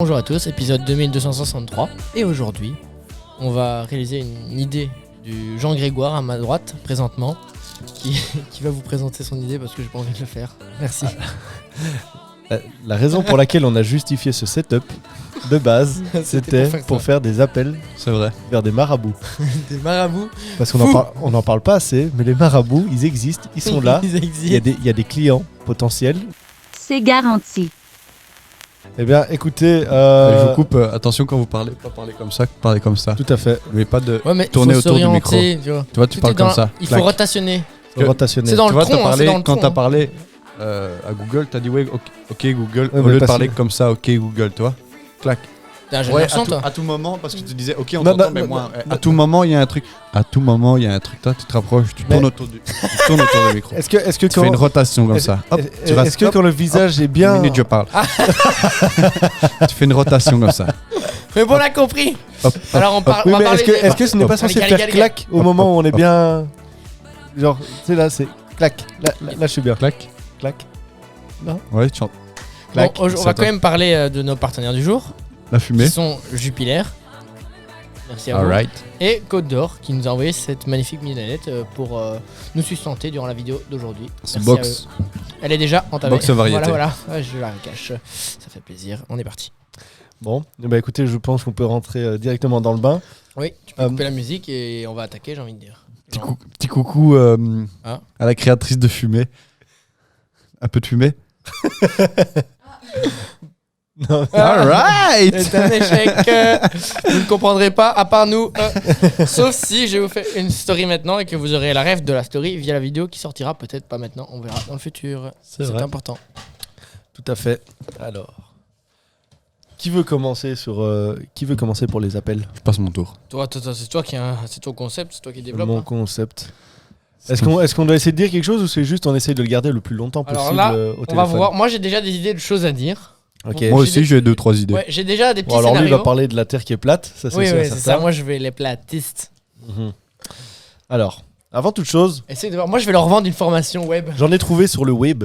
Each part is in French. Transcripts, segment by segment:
Bonjour à tous, épisode 2263. Et aujourd'hui, on va réaliser une idée du Jean Grégoire à ma droite, présentement, qui va vous présenter son idée parce que j'ai pas envie de le faire. Merci. La raison pour laquelle on a justifié ce setup de base, c'était pour faire des appels, C'est vrai, vers des marabouts. Des marabouts. Parce qu'on n'en parle pas assez, mais les marabouts, ils existent, ils sont là. Ils Il y a des clients potentiels. C'est garanti. Eh bien, écoutez, je vous coupe, attention quand vous parlez, pas parler comme ça, parler comme ça. tout à fait. Mais pas de Ouais, mais tourner faut autour du micro. s'orienter, tu vois. Tu vois, tu Tout parles est dans- comme ça. Il faut Clac. rotationner. Faut rotationner. C'est dans Tu le vois, tronc, c'est dans le quand tronc, t'as hein. parlé à Google, t'as dit ouais, ok Google, Ouais, au mais lieu de pas parler si- comme ça, ok Google, toi. Clac. T'as un jeune Ouais, garçon, toi. à tout moment, parce que tu disais ok, on Non, t'entend, non, mais non, moi, non, à tout moment, il y a un truc. À tout moment, il y a un truc. Toi, tu te rapproches, tu tournes autour du micro. Est-ce que Tu fais une rotation comme ça. Hop, tu restes. est-ce que quand le visage est bien... Une minute, je parle. Tu fais une rotation comme ça. Mais bon, on a compris. Hop, Alors, on parle. Oui, on va mais parler est-ce que ce n'est pas Allez, censé allez, faire allez, clac au moment où on est bien... Genre, tu sais, là, c'est clac. Là, je suis bien. Clac. Clac. Ouais, tu chantes. Bon, Clac. on Ça va quand attend. même parler de nos partenaires du jour, La fumée. qui sont Jupiler. Merci à vous. Alright. Et Côte d'Or qui nous a envoyé cette magnifique mignonnette pour nous sustenter durant la vidéo d'aujourd'hui. C'est Merci à box. eux. Elle est déjà entamée. Box variété. Voilà, ouais, je la cache. Ça fait plaisir. On est parti. Bon, bah écoutez, je pense qu'on peut rentrer directement dans le bain. Oui, tu peux couper la musique et on va attaquer, j'ai envie de dire. Petit coucou Ah. à la créatrice de fumée. Un peu de fumée. Non, Alright. C'est un échec. Vous ne comprendrez pas, à part nous. Sauf si je vous fais une story maintenant et que vous aurez la ref de la story via la vidéo qui sortira peut-être pas maintenant. On verra dans le futur. C'est vrai. important. Tout à fait. Alors, qui veut commencer pour les appels? Je passe mon tour. Toi, c'est toi qui c'est ton concept, c'est toi qui développe. Mon hein. concept. Est-ce qu'on doit essayer de dire quelque chose ou c'est juste on essaye de le garder le plus longtemps possible Alors là, au on va téléphone? voir. Moi, j'ai déjà des idées de choses à dire. Ok. Bon, Moi j'ai aussi, des- j'ai 2-3 idées. Ouais, j'ai déjà des petits Bon, alors lui, il scénarios. va parler de la Terre qui est plate. Ça, Oui, sûr et c'est certain. ça. Moi, je vais les platistes. Mhm. Alors, avant toute chose, Essaye de voir. Moi, je vais leur vendre une formation web. j'en ai trouvé sur le web.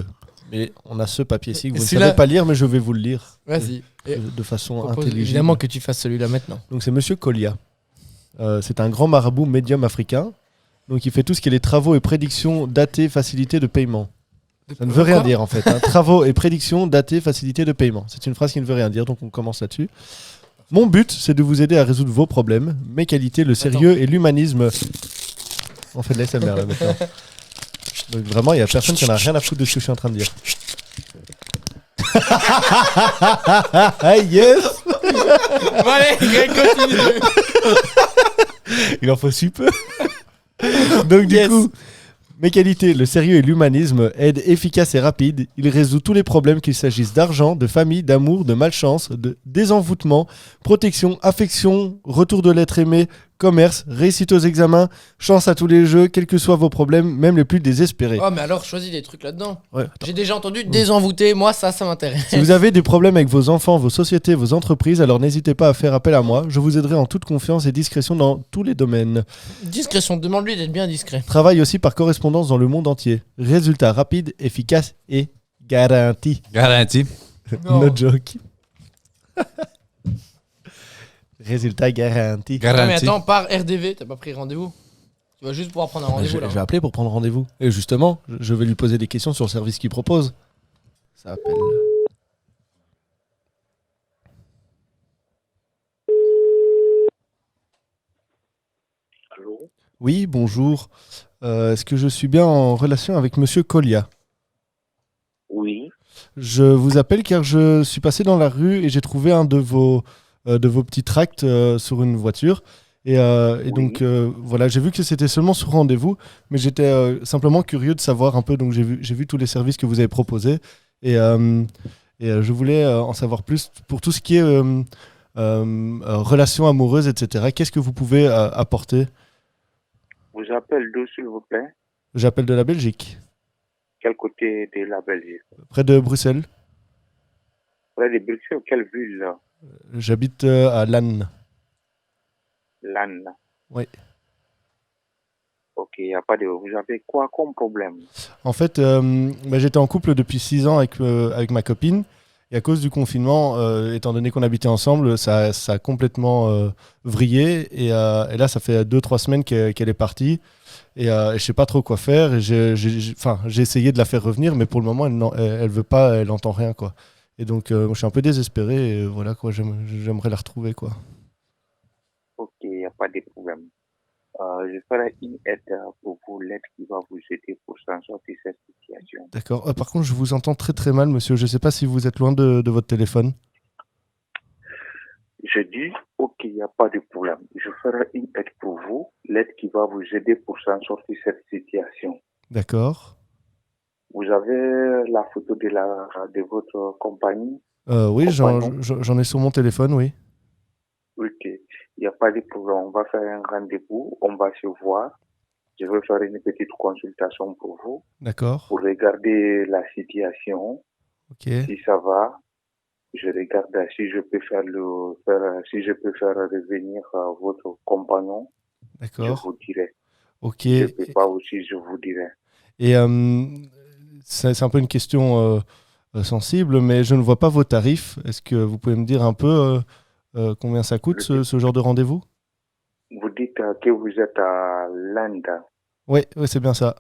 Mais on a ce papier-ci que vous ne Celui-là- savez pas lire, mais je vais vous le lire Vas-y. Et de façon propose intelligible. évidemment que tu fasses celui-là maintenant. Donc c'est Monsieur Kolia. C'est un grand marabout médium africain. Donc il fait tout ce qui est les travaux et prédictions datées, facilités de paiement. Ça ne veut rien Quoi dire en fait. Hein. Travaux et prédictions datées, facilités de paiement. C'est une phrase qui ne veut rien dire, donc on commence là-dessus. Mon but, c'est de vous aider à résoudre vos problèmes. Mes qualités, le sérieux et l'humanisme. On fait de l'ASMR là maintenant. Donc vraiment, il n'y a personne qui en a rien à foutre de ce que je suis en train de dire. Ah yes. Bon, allez, Greg, continue. Il en faut si peu. Donc du Yes. coup, mes qualités, le sérieux et l'humanisme, aide efficace et rapide. Il résout tous les problèmes qu'il s'agisse d'argent, de famille, d'amour, de malchance, de désenvoûtement, protection, affection, retour de l'être aimé, commerce, réussite aux examens, chance à tous les jeux, quels que soient vos problèmes, même les plus désespérés. Oh, mais alors, choisis des trucs là-dedans. Ouais, attends. J'ai déjà entendu désenvoûter. Moi, ça m'intéresse. Si vous avez des problèmes avec vos enfants, vos sociétés, vos entreprises, alors n'hésitez pas à faire appel à moi. Je vous aiderai en toute confiance et discrétion dans tous les domaines. Discrétion, demande-lui d'être bien discret. Travaille aussi par correspondance dans le monde entier. Résultat rapide, efficace et garanti. Garanti. Non. No joke. Résultat garanti. Non, mais Garanti. attends, par RDV, t'as pas pris rendez-vous. Tu vas juste pouvoir prendre un Je rendez-vous là. vais appeler pour prendre rendez-vous. Et justement, je vais lui poser des questions sur le service qu'il propose. Ça appelle. Allô? Oui, bonjour. Est-ce que je suis bien en relation avec Monsieur Kolia? Oui. Je vous appelle car je suis passé dans la rue et j'ai trouvé un de vos petits tracts sur une voiture. Et Oui. donc voilà, j'ai vu que c'était seulement sur rendez-vous, mais j'étais simplement curieux de savoir un peu. Donc j'ai vu tous les services que vous avez proposés et je voulais en savoir plus pour tout ce qui est relations amoureuses, etc. Qu'est-ce que vous pouvez apporter? Vous appelez d'où, s'il vous plaît? J'appelle de la Belgique, Quel côté de la Belgique? près de Bruxelles. Près de Bruxelles, quelle ville, là? J'habite à Lannes. Lannes. Oui. Ok, il n'y a pas de... Vous avez quoi comme problème? En fait, j'étais en couple depuis 6 ans avec ma copine. Et à cause du confinement, étant donné qu'on habitait ensemble, ça a complètement vrillé. Et là, ça fait 2-3 semaines qu'elle est partie. Et je sais pas trop quoi faire. Et j'ai essayé de la faire revenir, mais pour le moment, elle veut pas, elle entend rien, quoi. Et donc, moi, je suis un peu désespéré. Et voilà, quoi, j'aimerais la retrouver, quoi. Ok, il n'y a pas de problème. Je ferai une aide pour vous, l'aide qui va vous aider pour s'en sortir de cette situation. D'accord. Par contre, je vous entends très très mal, monsieur. Je sais pas si vous êtes loin de votre téléphone. Je dis, ok, il n'y a pas de problème. Je ferai une aide pour vous, l'aide qui va vous aider pour s'en sortir de cette situation. D'accord. Vous avez la photo de votre compagnie, Oui, compagnon? j'en ai sur mon téléphone, oui. Ok, il n'y a pas de problème. On va faire un rendez-vous, on va se voir. Je vais faire une petite consultation pour vous, D'accord. pour regarder la situation. Ok. Si ça va, je regarde si je peux si je peux faire revenir votre compagnon, je D'accord. vous dirai. Ok. Si je peux pas aussi, je vous dirai. Et c'est un peu une question sensible, mais je ne vois pas vos tarifs. Est-ce que vous pouvez me dire un peu combien ça coûte ce genre de rendez-vous? Vous dites que vous êtes à l'Inde. Oui, c'est bien ça.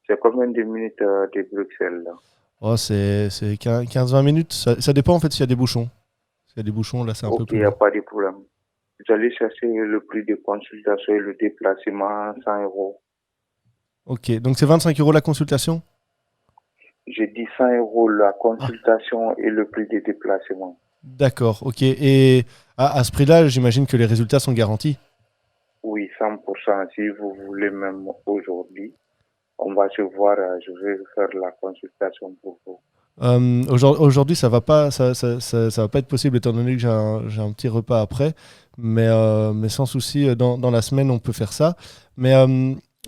C'est combien de minutes de Bruxelles là? Oh, c'est 15-20 minutes. Ça dépend en fait s'il y a des bouchons. S'il y a des bouchons, là, c'est un peu Ok, il plus n'y a long. pas de problème. Vous allez chercher le prix de consultation et le déplacement 100 euros. Ok, donc c'est 25 € la consultation? J'ai dit 100 euros la Ah, consultation et le prix de déplacement. d'accord, ok. Et à ce prix-là, j'imagine que les résultats sont garantis. Oui, 100%. Si vous voulez même aujourd'hui, on va se voir. Je vais faire la consultation pour vous. Aujourd'hui, ça va pas, ça va pas être possible étant donné que j'ai un petit repas après, mais sans souci, dans la semaine, on peut faire ça. Mais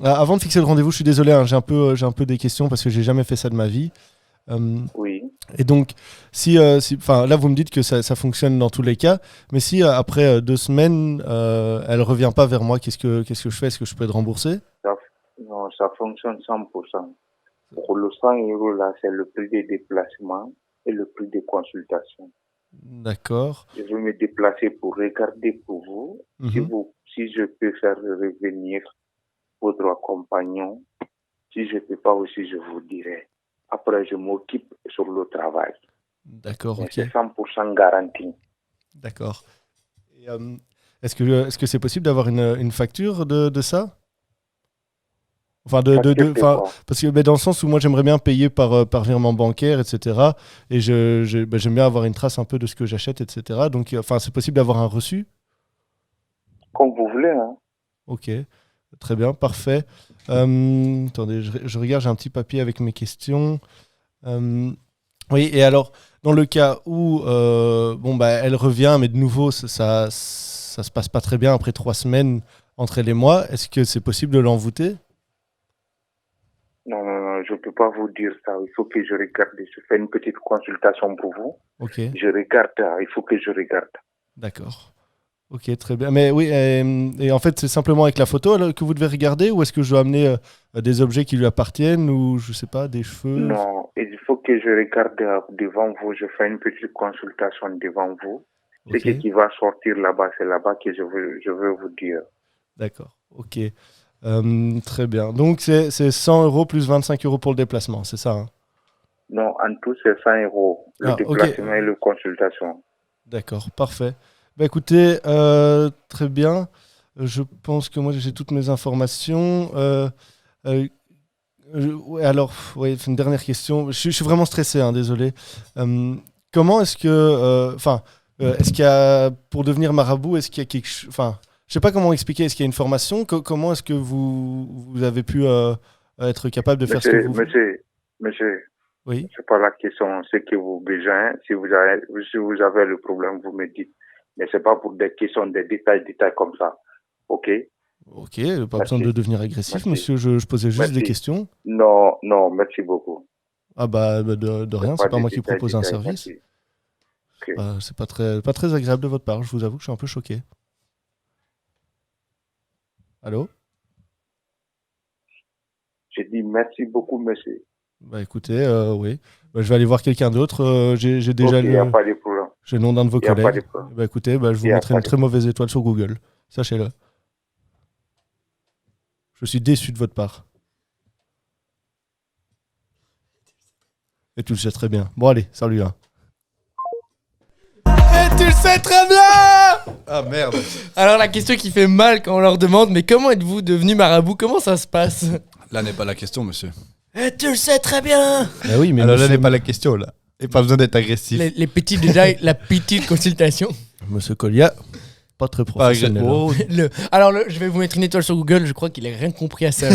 avant de fixer le rendez-vous, je suis désolé, hein, j'ai un peu des questions parce que j'ai jamais fait ça de ma vie. Euh, Oui. et donc, enfin, là, vous me dites que ça fonctionne dans tous les cas, mais si après 2 semaines, elle revient pas vers moi, qu'est-ce que je fais? Est-ce que je peux être remboursé? Ça, non, ça fonctionne 100%. Pour le 100 euros là, c'est le prix des déplacements et le prix des consultations. D'accord. Je vais me déplacer pour regarder pour vous. Mhm. Si je peux faire revenir votre compagnon, si je ne peux pas aussi, je vous dirai. Après, je m'occupe sur le travail. D'accord, Mais ok. c'est 100% garanti. D'accord. Et, est-ce que c'est possible d'avoir une facture de ça? Enfin, Facture de enfin, quoi? parce que dans le sens où moi j'aimerais bien payer par virement bancaire, etc. Et j'aime bien avoir une trace un peu de ce que j'achète, etc. Donc, enfin, c'est possible d'avoir un reçu? Comme vous voulez, hein. Ok, très bien, parfait. Attendez, je regarde, j'ai un petit papier avec mes questions. Euh, oui, et alors, dans le cas où bon, bah, elle revient, mais de nouveau, ça se passe pas très bien après 3 semaines entre elle et moi, est-ce que c'est possible de l'envoûter? Non, non, non, je ne peux pas vous dire ça. Il faut que je regarde. Je fais une petite consultation pour vous. Ok, Je regarde. Il faut que je regarde. d'accord. Ok, très bien. Mais oui, et en fait, c'est simplement avec la photo là, que vous devez regarder, ou est-ce que je dois amener des objets qui lui appartiennent, ou je sais pas, des cheveux? Non, il faut que je regarde devant vous. Je fais une petite consultation devant vous. Ce Ok, qui va sortir là-bas, c'est là-bas que je veux vous dire. d'accord. Ok. Très bien. Donc, c'est 100 € plus 25 € pour le déplacement, c'est ça, hein? Non, en tout, c'est 100 euros. Le Ah, ok. déplacement et la consultation. D'accord, parfait. Bah écoutez, très bien. Je pense que moi j'ai toutes mes informations. Euh, ouais, alors, ouais, c'est une dernière question. Je suis vraiment stressé, hein, désolé. Euh, Comment est-ce que, enfin, est-ce qu'il y a, pour devenir marabout, est-ce qu'il y a quelque chose, enfin, je sais pas comment expliquer. Est-ce qu'il y a une formation? Comment est-ce que vous avez pu être capable de faire ce que Monsieur, vous... monsieur, monsieur, Oui. c'est pas la question. Ce que vous avez besoin, si vous avez le problème, vous me dites. Mais c'est pas pour des questions, des détails comme ça. OK? Ok, pas besoin de Merci. devenir agressif, Merci. monsieur. Je posais juste des Merci. questions. Non, non, merci beaucoup. Ah bah, de C'est rien, c'est pas pas des moi qui propose un détails. service. Merci. OK. C'est pas très agréable de votre part, je vous avoue que je suis un peu choqué. Allô? Je dis merci beaucoup, monsieur. Bah écoutez, oui. Bah, je vais aller voir quelqu'un d'autre. J'ai déjà Ok, il n'y a le, pas de problème. j'ai le nom d'un de vos Il n'y a pas de collègues. problème. Bah, écoutez, bah, je vous Y a mettrai pas une de très mauvaise étoile sur Google. Sachez-le. Je suis déçu de votre part. Et tu le sais très bien. Bon, allez, salut. Hein. Et tu le sais très bien. Ah merde. Alors la question qui fait mal quand on leur demande, mais comment êtes-vous devenu marabout? Comment ça se passe? Là n'est pas la question, monsieur. Et tu le sais très bien. Bah oui, mais Alors là monsieur, n'est pas la question, là. Et pas besoin d'être agressif. Les petits détails, la petite consultation. monsieur Colia, pas très Pas agressif. professionnel. Hein. Oh, Alors je vais vous mettre une étoile sur Google, je crois qu'il a rien compris à ça.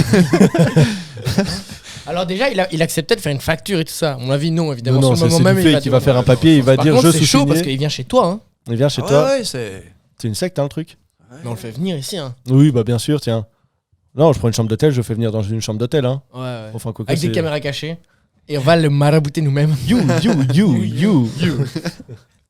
Alors déjà, il acceptait de faire une facture et tout ça. À mon avis, non, évidemment. Non, Sur le c'est moment du même, fait il va qu'il va dire- faire un papier, il va Par dire contre, je c'est suis chaud signé. parce qu'il vient chez toi, hein. Il vient chez ah toi. ouais, c'est. C'est une secte, hein, le truc. Mais on le fait venir ici, hein. Oui, bah bien sûr, tiens. Non, je prends une chambre d'hôtel, je le fais venir dans une chambre d'hôtel. Hein. Ouais, ouais. Enfin, quoi que Avec des c'est- caméras cachées. Et on va le marabouter nous-mêmes. You.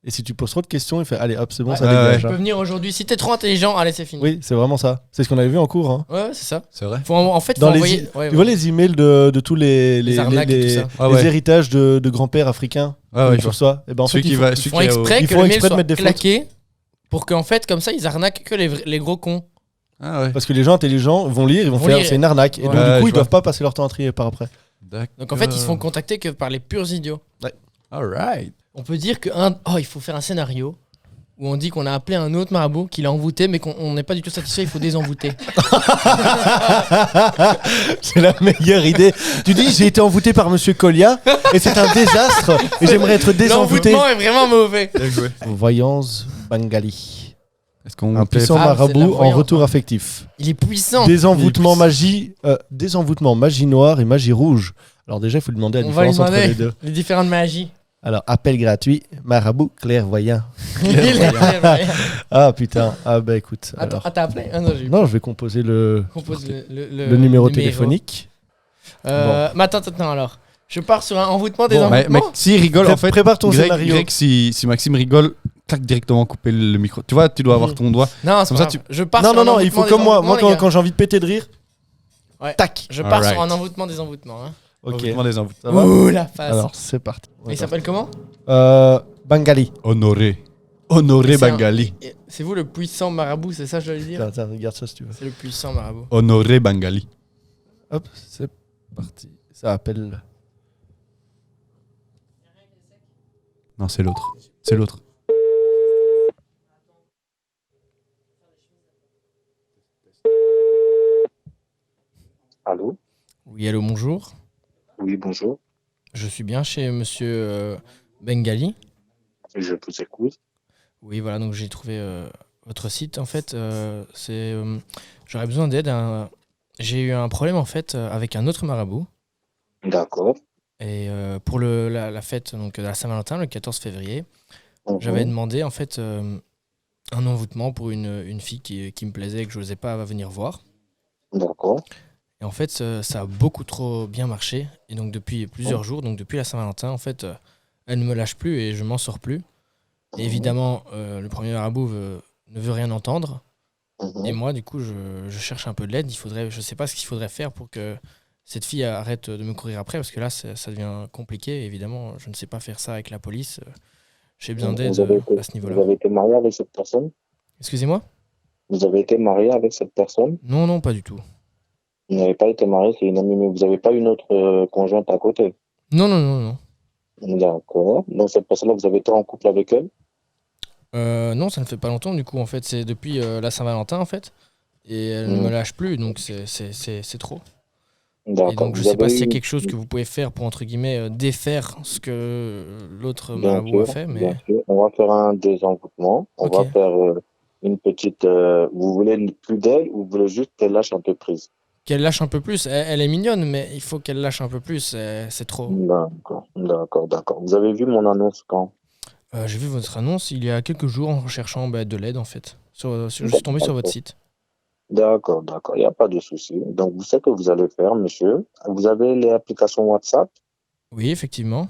Et si tu poses trop de questions, il fait allez hop, c'est bon, Ouais. ça Ouais, dégage. Tu hein. peux venir aujourd'hui. Si t'es trop intelligent, allez, c'est fini. Oui, c'est vraiment ça. C'est ce qu'on avait vu en cours. Hein. Ouais, c'est ça. C'est vrai. En fait, faut Dans les envoyer. i- Ouais, Tu vois les emails de tous les arnaques et tout ça. Ah les ouais. héritages de grands-pères africains Ah ouais, que je tu vois. reçois. Et ben en fait, Celui qui il faut- va. Ils Celui font qui est au- exprès ils que font le mail exprès de soit mettre des fautes. claqué pour qu'en fait, comme ça, ils arnaquent que les gros cons. Ah ouais. parce que les gens intelligents vont lire, ils vont Vont faire lire. c'est une arnaque. Et donc Ouais, du coup, je ils doivent vois. pas passer leur temps à trier par après. D'accord. Donc en fait, ils se font contacter que par les purs idiots. Alright. On peut dire il faut faire un scénario où on dit qu'on a appelé un autre marabout qui l'a envoûté, mais qu'on n'est pas du tout satisfait, il faut désenvoûter. C'est la meilleure idée. Tu dis j'ai été envoûté par monsieur Colia et c'est un désastre et j'aimerais être désenvoûté. L'envoûtement est vraiment mauvais. Bien joué. Voyance Bengali. Est-ce qu'on Un peut puissant Ah, c'est de la marabout en voyance, retour hein. affectif. Il est puissant. Désenvoûtement magie noire et magie rouge. Alors déjà, il faut lui demander la On va lui différence entre les demander deux. les différentes magies. Alors, appel gratuit, marabout clairvoyant. Il est clairvoyant. Ah putain, ah bah écoute. Attends, Alors. t'as appelé? Ah non, j'ai Non, je vais composer le compose numéro numéro. téléphonique. Mais attends, alors. Je pars sur un envoûtement des Bon, Ouais, envoûtements. mec, s'il rigole, en fait. Prépare ton Greg, scénario. Greg, si Maxime rigole, claque directement couper le micro. Tu vois, tu dois avoir ton doigt. Non, c'est Comme pas ça, grave. Je pars Non, sur non, un non, il faut envoûtement comme des moi. Moi, envoûtements, les quand gars. j'ai envie de péter de rire, Ouais. tac. Je pars Alright. sur un envoûtement des envoûtements. Hein. Ok. Envoûtement des envoûtements. Ça va Ouh, la face. Alors, c'est parti. Il s'appelle comment? Bengali. Honoré. Honoré C'est un- Bengali. C'est vous le puissant marabout, c'est ça que je dois lui dire? Tiens, tiens, regarde ça si tu veux. C'est le puissant marabout. Honoré Bengali. Hop, c'est parti. Ça appelle. Non, c'est l'autre. C'est l'autre. Allô? Oui, allô, bonjour. Oui, bonjour. Je suis bien chez monsieur Bengali. Je vous écoute. Oui, voilà, donc j'ai trouvé votre site. En fait, j'aurais besoin d'aide. J'ai eu un problème en fait avec un autre marabout. D'accord. Et pour la fête donc, de la Saint-Valentin, le 14 février, Mhm. j'avais demandé en fait un envoûtement pour une fille qui me plaisait et que je n'osais pas venir voir. D'accord. Et en fait, ça a beaucoup trop bien marché. Et donc depuis plusieurs jours, donc depuis la Saint-Valentin, en fait, elle ne me lâche plus et je m'en sors plus. Et évidemment, le premier marabout ne veut rien entendre. Mhm. Et moi, du coup, je cherche un peu de l'aide. Je ne sais pas ce qu'il faudrait faire pour que cette fille arrête de me courir après, parce que là, ça devient compliqué. Évidemment, je ne sais pas faire ça avec la police. J'ai besoin d'aide Vous avez été- à ce Vous niveau-là. avez été marié avec cette personne? Excusez-moi? Vous avez été marié avec cette personne? Non, non, pas du tout. Vous n'avez pas été marié, c'est une amie, mais vous n'avez pas une autre conjointe à côté? Non, non, non, non. D'accord. Donc cette personne-là, vous avez été en couple avec elle? Non, ça ne fait pas longtemps, du coup, en fait. C'est depuis la Saint-Valentin, en fait. Et elle ne me lâche plus, donc c'est trop. Et D'accord. donc, je Vous sais pas avez s'il y a eu- quelque chose que vous pouvez faire pour, entre guillemets, défaire ce que l'autre Bien marabout a sûr, fait. Mais bien sûr. On va faire un désenvoûtement. On Ok. va faire une petite. Vous voulez plus d'elle ou vous voulez juste qu'elle lâche un peu prise? qu'elle lâche un peu plus. Elle est mignonne, mais il faut qu'elle lâche un peu plus. C'est trop. D'accord, d'accord, d'accord. Vous avez vu mon annonce quand? J'ai vu votre annonce il y a quelques jours en recherchant de l'aide, en fait. Je suis tombé sur votre site. D'accord, d'accord. Il n'y a pas de souci. Donc, vous savez ce que vous allez faire, monsieur. Vous avez l'application WhatsApp. Oui, effectivement.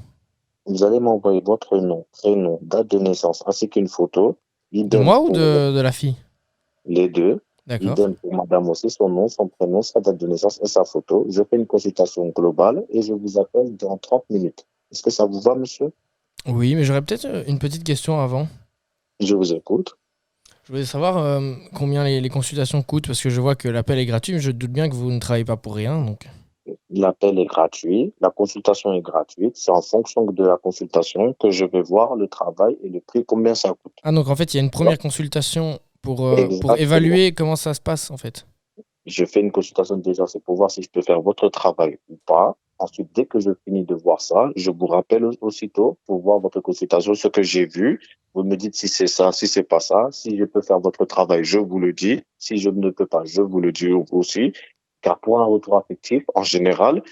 Vous allez m'envoyer votre nom, prénom, date de naissance, ainsi qu'une photo. De Idem moi ou pour de la fille? les deux. D'accord. Idem pour madame aussi, son nom, son prénom, sa date de naissance et sa photo. Je fais une consultation globale et je vous appelle dans 30 minutes. Est-ce que ça vous va, monsieur? Oui, mais j'aurais peut-être une petite question avant. Je vous écoute. Je voulais savoir combien les consultations coûtent, parce que je vois que l'appel est gratuit, mais je doute bien que vous ne travaillez pas pour rien. Donc... L'appel est gratuit, la consultation est gratuite. C'est en fonction de la consultation que je vais voir le travail et le prix, combien ça coûte. Ah, donc en fait, il y a une première consultation pour Exactement. évaluer comment ça se passe, en fait. Je fais une consultation déjà, c'est pour voir si je peux faire votre travail ou pas. Ensuite, dès que je finis de voir ça, je vous rappelle aussitôt pour voir votre consultation, ce que j'ai vu. Vous me dites si c'est ça, si c'est pas ça. Si je peux faire votre travail, je vous le dis. Si je ne peux pas, je vous le dis aussi. Car pour un retour affectif, en général,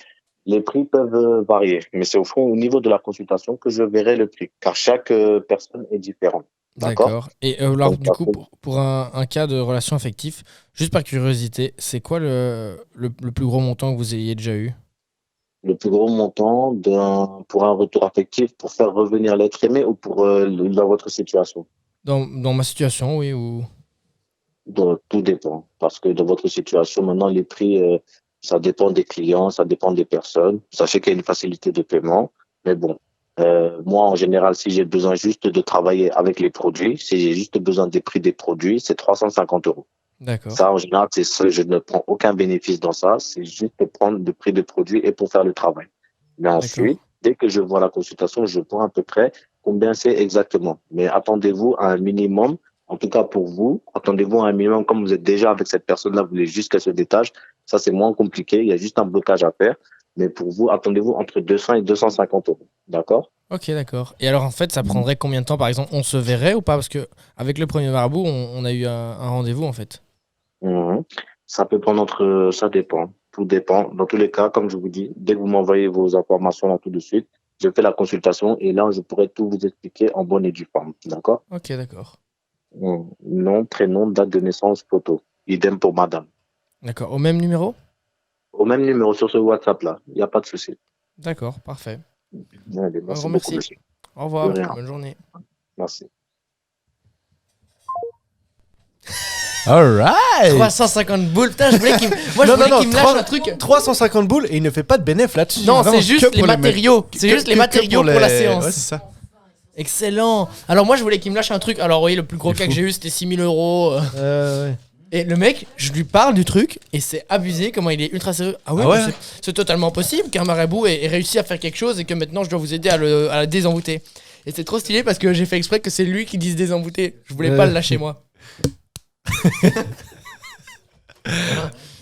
les prix peuvent varier. Mais c'est au fond, au niveau de la consultation que je verrai le prix. Car chaque personne est différente. D'accord. Et alors, Donc, du coup, pour un cas de relation affective, juste par curiosité, c'est quoi le plus gros montant que vous ayez déjà eu? Le plus gros montant pour un retour affectif, pour faire revenir l'être aimé ou pour dans votre situation? Dans ma situation, oui, ou... Donc, tout dépend. Parce que dans votre situation, maintenant, les prix, ça dépend des clients, ça dépend des personnes. Sachez qu'il y a une facilité de paiement. Mais bon, moi, en général, si j'ai besoin juste de travailler avec les produits, si j'ai juste besoin des prix des produits, c'est 350 €. D'accord. Ça, en général, c'est ça, je ne prends aucun bénéfice dans ça. C'est juste de prendre le prix des produits et pour faire le travail. Mais ensuite, dès que je vois la consultation, je vois à peu près combien c'est exactement. Mais attendez-vous à un minimum. En tout cas, pour vous, attendez-vous à un minimum. Comme vous êtes déjà avec cette personne-là, vous voulez juste qu'elle se détache. Ça, c'est moins compliqué. Il y a juste un blocage à faire. Mais pour vous, attendez-vous entre 200 et 250 €. D'accord? Ok, d'accord. Et alors, en fait, ça prendrait combien de temps, par exemple? On se verrait ou pas? Parce que avec le premier marabout, on a eu un rendez-vous, en fait. Ça peut prendre ça dépend. Tout dépend. Dans tous les cas, comme je vous dis, dès que vous m'envoyez vos informations là tout de suite, je fais la consultation et là, je pourrai tout vous expliquer en bonne et due forme. D'accord? Ok, d'accord. Nom, prénom, date de naissance, photo. Idem pour madame. D'accord. Au même numéro? Au même numéro sur ce WhatsApp-là. Il n'y a pas de souci. D'accord, parfait. Allez, Un grand merci merci. beaucoup, monsieur. Au revoir. De rien. Bonne journée. Merci. Alright. 350 boules. Putain, je voulais qu'il moi, je voulais qu'il me lâche un truc. 350 boules et il ne fait pas de bénéf là-dessus. Non, Vraiment, c'est juste que les pour matériaux. C'est juste les matériaux pour la séance. Ouais, c'est ça. Excellent. Alors moi, je voulais qu'il me lâche un truc. Alors oui, le plus gros cas que j'ai eu, c'était 6 000 €. Ouais. Et le mec, je lui parle du truc et c'est abusé comment il est ultra sérieux. Ah ouais, mais c'est totalement possible qu'un marabout ait réussi à faire quelque chose et que maintenant je dois vous aider à la désenvoûter. Et c'est trop stylé parce que j'ai fait exprès que c'est lui qui dise désenvoûter. Je voulais pas le lâcher moi.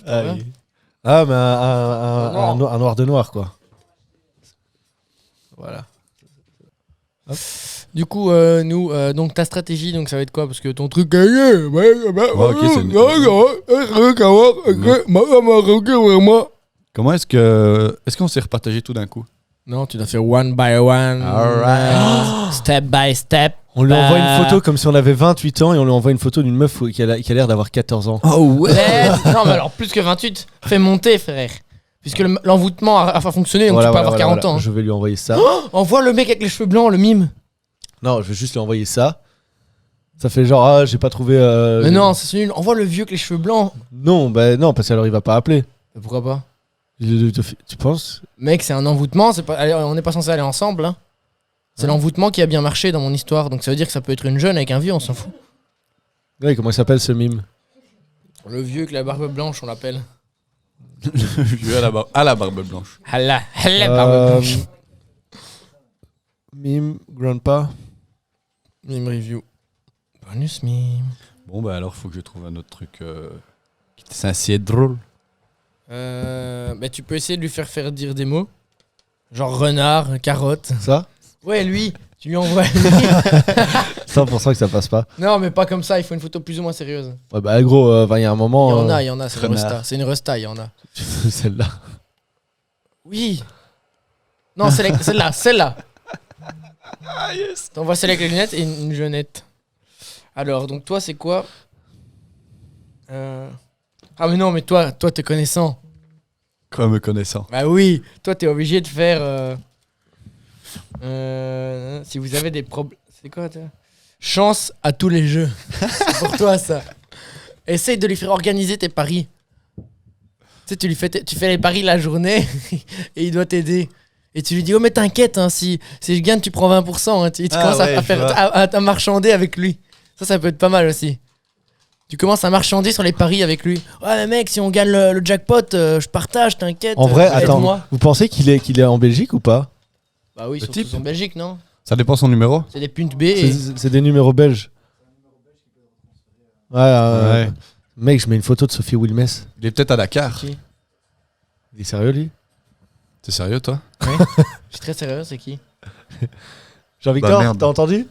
Ah, ah, mais un noir de noir, quoi. Voilà. Hop. Du coup, nous, donc ta stratégie, donc ça va être quoi? Parce que ton truc. Comment est-ce qu'on s'est repartagé tout d'un coup? Non, tu dois faire one by one. Alright. Step by step. On lui envoie une photo comme si on avait 28 ans et on lui envoie une photo d'une meuf qui a l'air d'avoir 14 ans. Oh ouais. Non, mais alors plus que 28, fais monter, frère. Puisque l'envoûtement a fonctionné, donc tu peux avoir 40 ans. Je vais lui envoyer ça. Envoie le mec avec les cheveux blancs, le mime. Non, je vais juste lui envoyer ça. Ça fait genre, j'ai pas trouvé. Mais non, c'est nul. Envoie le vieux avec les cheveux blancs. Non, non, parce qu'alors il va pas appeler. Pourquoi pas? Tu penses? Mec, c'est un envoûtement, on n'est pas censé aller ensemble. Hein. C'est l'envoûtement qui a bien marché dans mon histoire, donc ça veut dire que ça peut être une jeune avec un vieux, on s'en fout. Ouais, comment il s'appelle ce mime? Le vieux avec la barbe blanche, on l'appelle. Le vieux à la barbe blanche. À la barbe blanche. Mime, grandpa. Mime review. Bonus mime. Bon, bah alors, faut que je trouve un autre truc qui est censé être drôle. Bah, tu peux essayer de lui faire dire des mots. Genre renard, carotte. Ça? Ouais, lui. Tu lui envoies. 100% que ça passe pas. Non, mais pas comme ça. Il faut une photo plus ou moins sérieuse. Ouais, bah gros, il y a un moment. Il y en a. C'est une resta. C'est une resta, il y en a. Celle-là. Oui. Non, celle-là. Ah, yes. T'envoies celle avec les lunettes et une jeunette. Alors, donc toi, c'est quoi? Ah, mais non, mais toi, t'es connaissant. Quoi, me connaissant? Bah oui, toi, t'es obligé de faire. Si vous avez des problèmes. C'est quoi, toi? Chance à tous les jeux. C'est pour toi, ça. Essaye de lui faire organiser tes paris. Tu sais, tu fais les paris la journée et il doit t'aider. Et tu lui dis, oh mais t'inquiète, hein, si je gagne, tu prends 20%. Hein, tu commences ouais, à faire à marchander avec lui. Ça peut être pas mal aussi. Tu commences à marchander sur les paris avec lui. Ouais mais mec, si on gagne le jackpot, je partage, t'inquiète. En vrai, aide-moi. attends, vous pensez qu'il est en Belgique ou pas? Bah oui, Le surtout type. en Belgique, non? Ça dépend son numéro. C'est des puntes B et... C'est des numéros belges. Ouais. Mec, je mets une photo de Sophie Wilmès. Il est peut-être à Dakar. Qui? Il est sérieux, lui? T'es sérieux, toi? Ouais. Je suis très sérieux, c'est qui? Jean-Victor, Bah, merde. t'as entendu?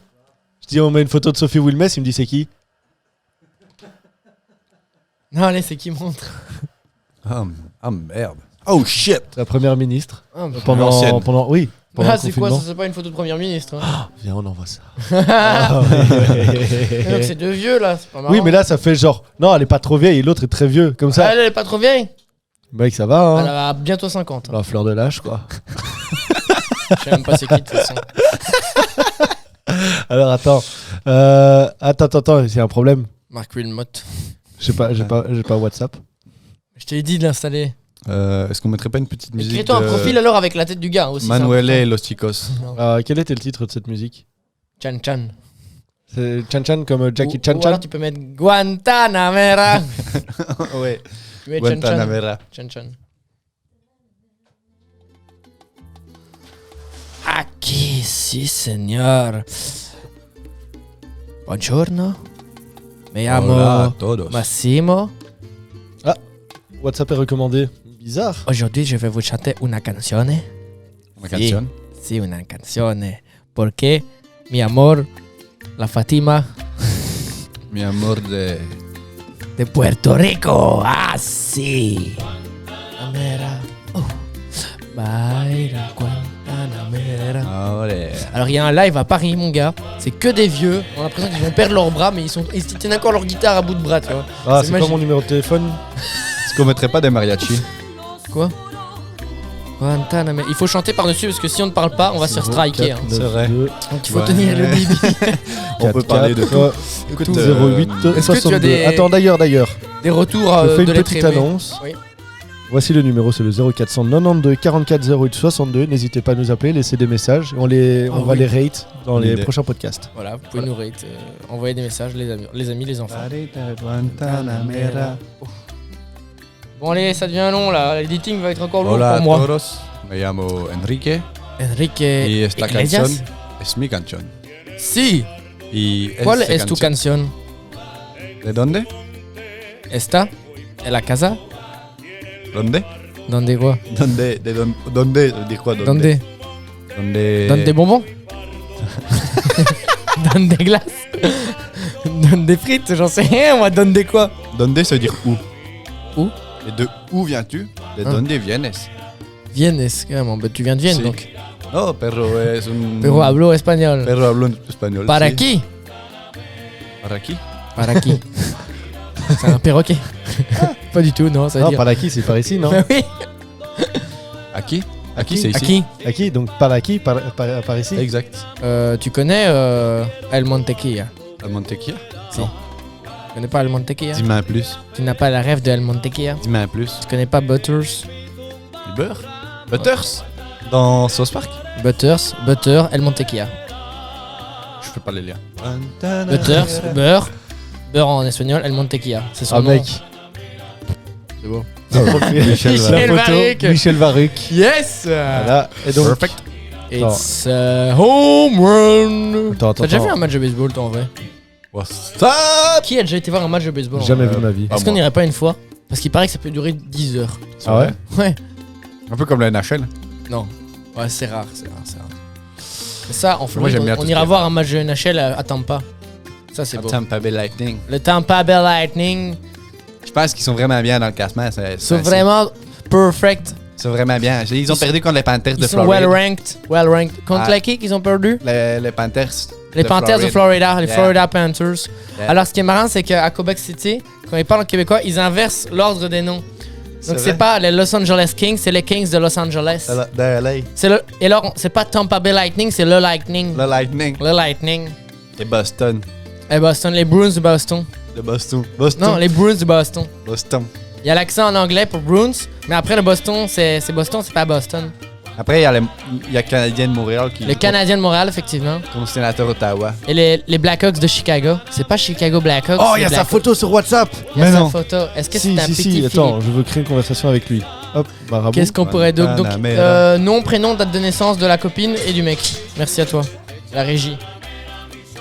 Je dis, on met une photo de Sophie Wilmès, il me dit, c'est qui? Non, allez, c'est qui montre? Ah merde. Oh shit. La première ministre. Ah, bah, L'ancienne. Pendant le c'est quoi? confinement. Ça, c'est pas une photo de première ministre. Hein. Viens, on envoie ça. Donc c'est deux vieux là, c'est pas marrant. Oui, mais là, ça fait genre. Non, elle est pas trop vieille et l'autre est très vieux. Comme ça. Elle est pas trop vieille. Mec, ça va, hein. Elle a bientôt 50. Hein. La fleur de l'âge, quoi. Je sais même pas c'est qui de toute façon. Alors, attends. Attends, il y a un problème. Marc Wilmot. J'ai pas WhatsApp. Je t'ai dit de l'installer. Est-ce qu'on mettrait pas une petite musique Crée-toi un profil alors avec la tête du gars aussi. Manuel et Los Chicos. Quel était le titre de cette musique? Chan Chan. C'est Chan Chan comme Jackie Chan Ou Chan. alors tu peux mettre Guantanamera. Ouais. Tu mets Chan Chan. Guantanamera. Chan Chan. Aquí, si señor. Buongiorno. Me Hola a llamo todos. Massimo. WhatsApp est recommandé. Bizarre. Aujourd'hui, je vais vous chanter una canzone. Una canción. Sí, una canzone. Porque mi amor, la Fatima Mi amor de... de Puerto Rico. Ah, sí. Guantanamera. Oh. Baila Guantanamera. Ahora. Alors, il y a un live à Paris, mon gars. C'est que des vieux. On a l'impression qu'ils vont perdre leurs bras, mais ils tiennent encore leur guitare à bout de bras, tu vois. Ah, C'est c'est quoi magique. mon numéro de téléphone? Est-ce qu'on mettrait pas des mariachis? Quoi? Guantanamera. Il faut chanter par-dessus parce que si on ne parle pas, on va se faire striker. Hein. C'est vrai. Donc il faut Ouais. tenir le débit. On peut parler de tout. Écoute, Écoute, 08 est-ce que tu as 62. des- Attends, d'ailleurs. Des retours Je fais de une l'être petite aimé. annonce. Oui. Voici le numéro, c'est le 0492 44 08 62. N'hésitez pas à nous appeler, laissez des messages. On va oui. les rate dans les L'idée. prochains podcasts. Voilà, vous pouvez nous rate, envoyer des messages, les amis, les enfants. Bon allez, ça devient long là, l'editing va être encore long Hola pour a moi. todos. Me llamo Enrique. Enrique Y esta Iglesias. canción es mi canción. Si, Y ¿cuál esta es tu canción? ¿De dónde? Esta, en la casa, ¿Dónde? ¿dónde quoi? ¿Dónde? ¿Dónde? ¿De quoi? ¿Dónde? ¿Dónde? Donne des bonbons? Donne des glaces? Donne des frites? J'en sais rien moi, donne des quoi? ¿Dónde ça veut dire où? Où? Et de où viens-tu? De Ah. dónde vienes? Vienne, carrément, bah, tu viens de Vienne Si. donc. No, perro es un... Pero hablo espagnol. Perro hablo espagnol. Para sí. qui? ¿Para qui? Para qui? C'est un perroquet. Pas du tout, non, ça veut Non, dire. par qui, c'est par ici, non? Bah oui. Aquí? Aquí, c'est À ici. qui? À qui? Donc par qui? Par ici? Exact. Tu connais El Montequilla? La mantequilla? Tu connais pas El Montequilla? Dis-moi un plus. Tu n'as pas la rêve de El Montequilla? Dis-moi un plus. Tu connais pas Butters? Du beurre? Butters? Dans South Park? Butters, Butter, El Montequilla. Je fais pas les liens. Butters, beurre, beurre en espagnol, El Montequilla. C'est son Ah, nom. mec. C'est beau. Michel Michel la photo, Varuc. Michel Varuc. Yes! Voilà. Et donc, Perfect. It's a home run! Attends, T'as déjà attends. vu un match de baseball, toi, en vrai? What's up? Qui a déjà été voir un match de baseball? en Jamais vrai vu de ma vie. Ah, Est-ce qu'on moi. irait pas une fois? Parce qu'il paraît que ça peut durer 10 heures. Ah ouais? Ouais. Un peu comme la NHL. Non. Ouais, c'est rare. Mais ça, en Floride, j'aime bien on tout ce ira qui est voir un match de NHL à Tampa. Ça, c'est beau. Tampa Bay Lightning. Le Tampa Bay Lightning, Je pense qu'ils sont vraiment bien dans le classement. c'est vraiment perfect. Ils sont vraiment bien. Ils ont perdu contre les Panthers de Ils sont Floride. well ranked. Contre Ah. la qui qu'ils ont perdu? Les Panthers. Les Panthers de Florida, les Yeah. Florida Panthers. Yeah. Alors, ce qui est marrant, c'est qu'à Quebec City, quand ils parlent en québécois, ils inversent l'ordre des noms. Donc, C'est c'est vrai? pas les Los Angeles Kings, c'est les Kings de Los Angeles. De LA. Et alors, c'est pas Tampa Bay Lightning, c'est le Lightning. Le Lightning. Le Lightning. Et Boston. Et Boston, les Bruins de Boston. De Boston. Boston. Non, les Bruins de Boston. Boston. Il y a l'accent en anglais pour Bruins, mais après le Boston, c'est Boston, c'est pas Boston. Après, il y a Canadien de Montréal qui Les Canadiens de Montréal, effectivement. comme sénateur Ottawa. Et les Blackhawks de Chicago. C'est pas Chicago Blackhawks. Oh, c'est il y a sa Blackhawks. photo sur WhatsApp. Il y a Mais sa non. photo. Est-ce que Si, c'est un si, petit si, Philippe? attends, je veux créer une conversation avec lui. Hop, Marabout. Qu'est-ce qu'on pourrait donc Guantanamera. nom, prénom, date de naissance de la copine et du mec. Merci à toi, la régie.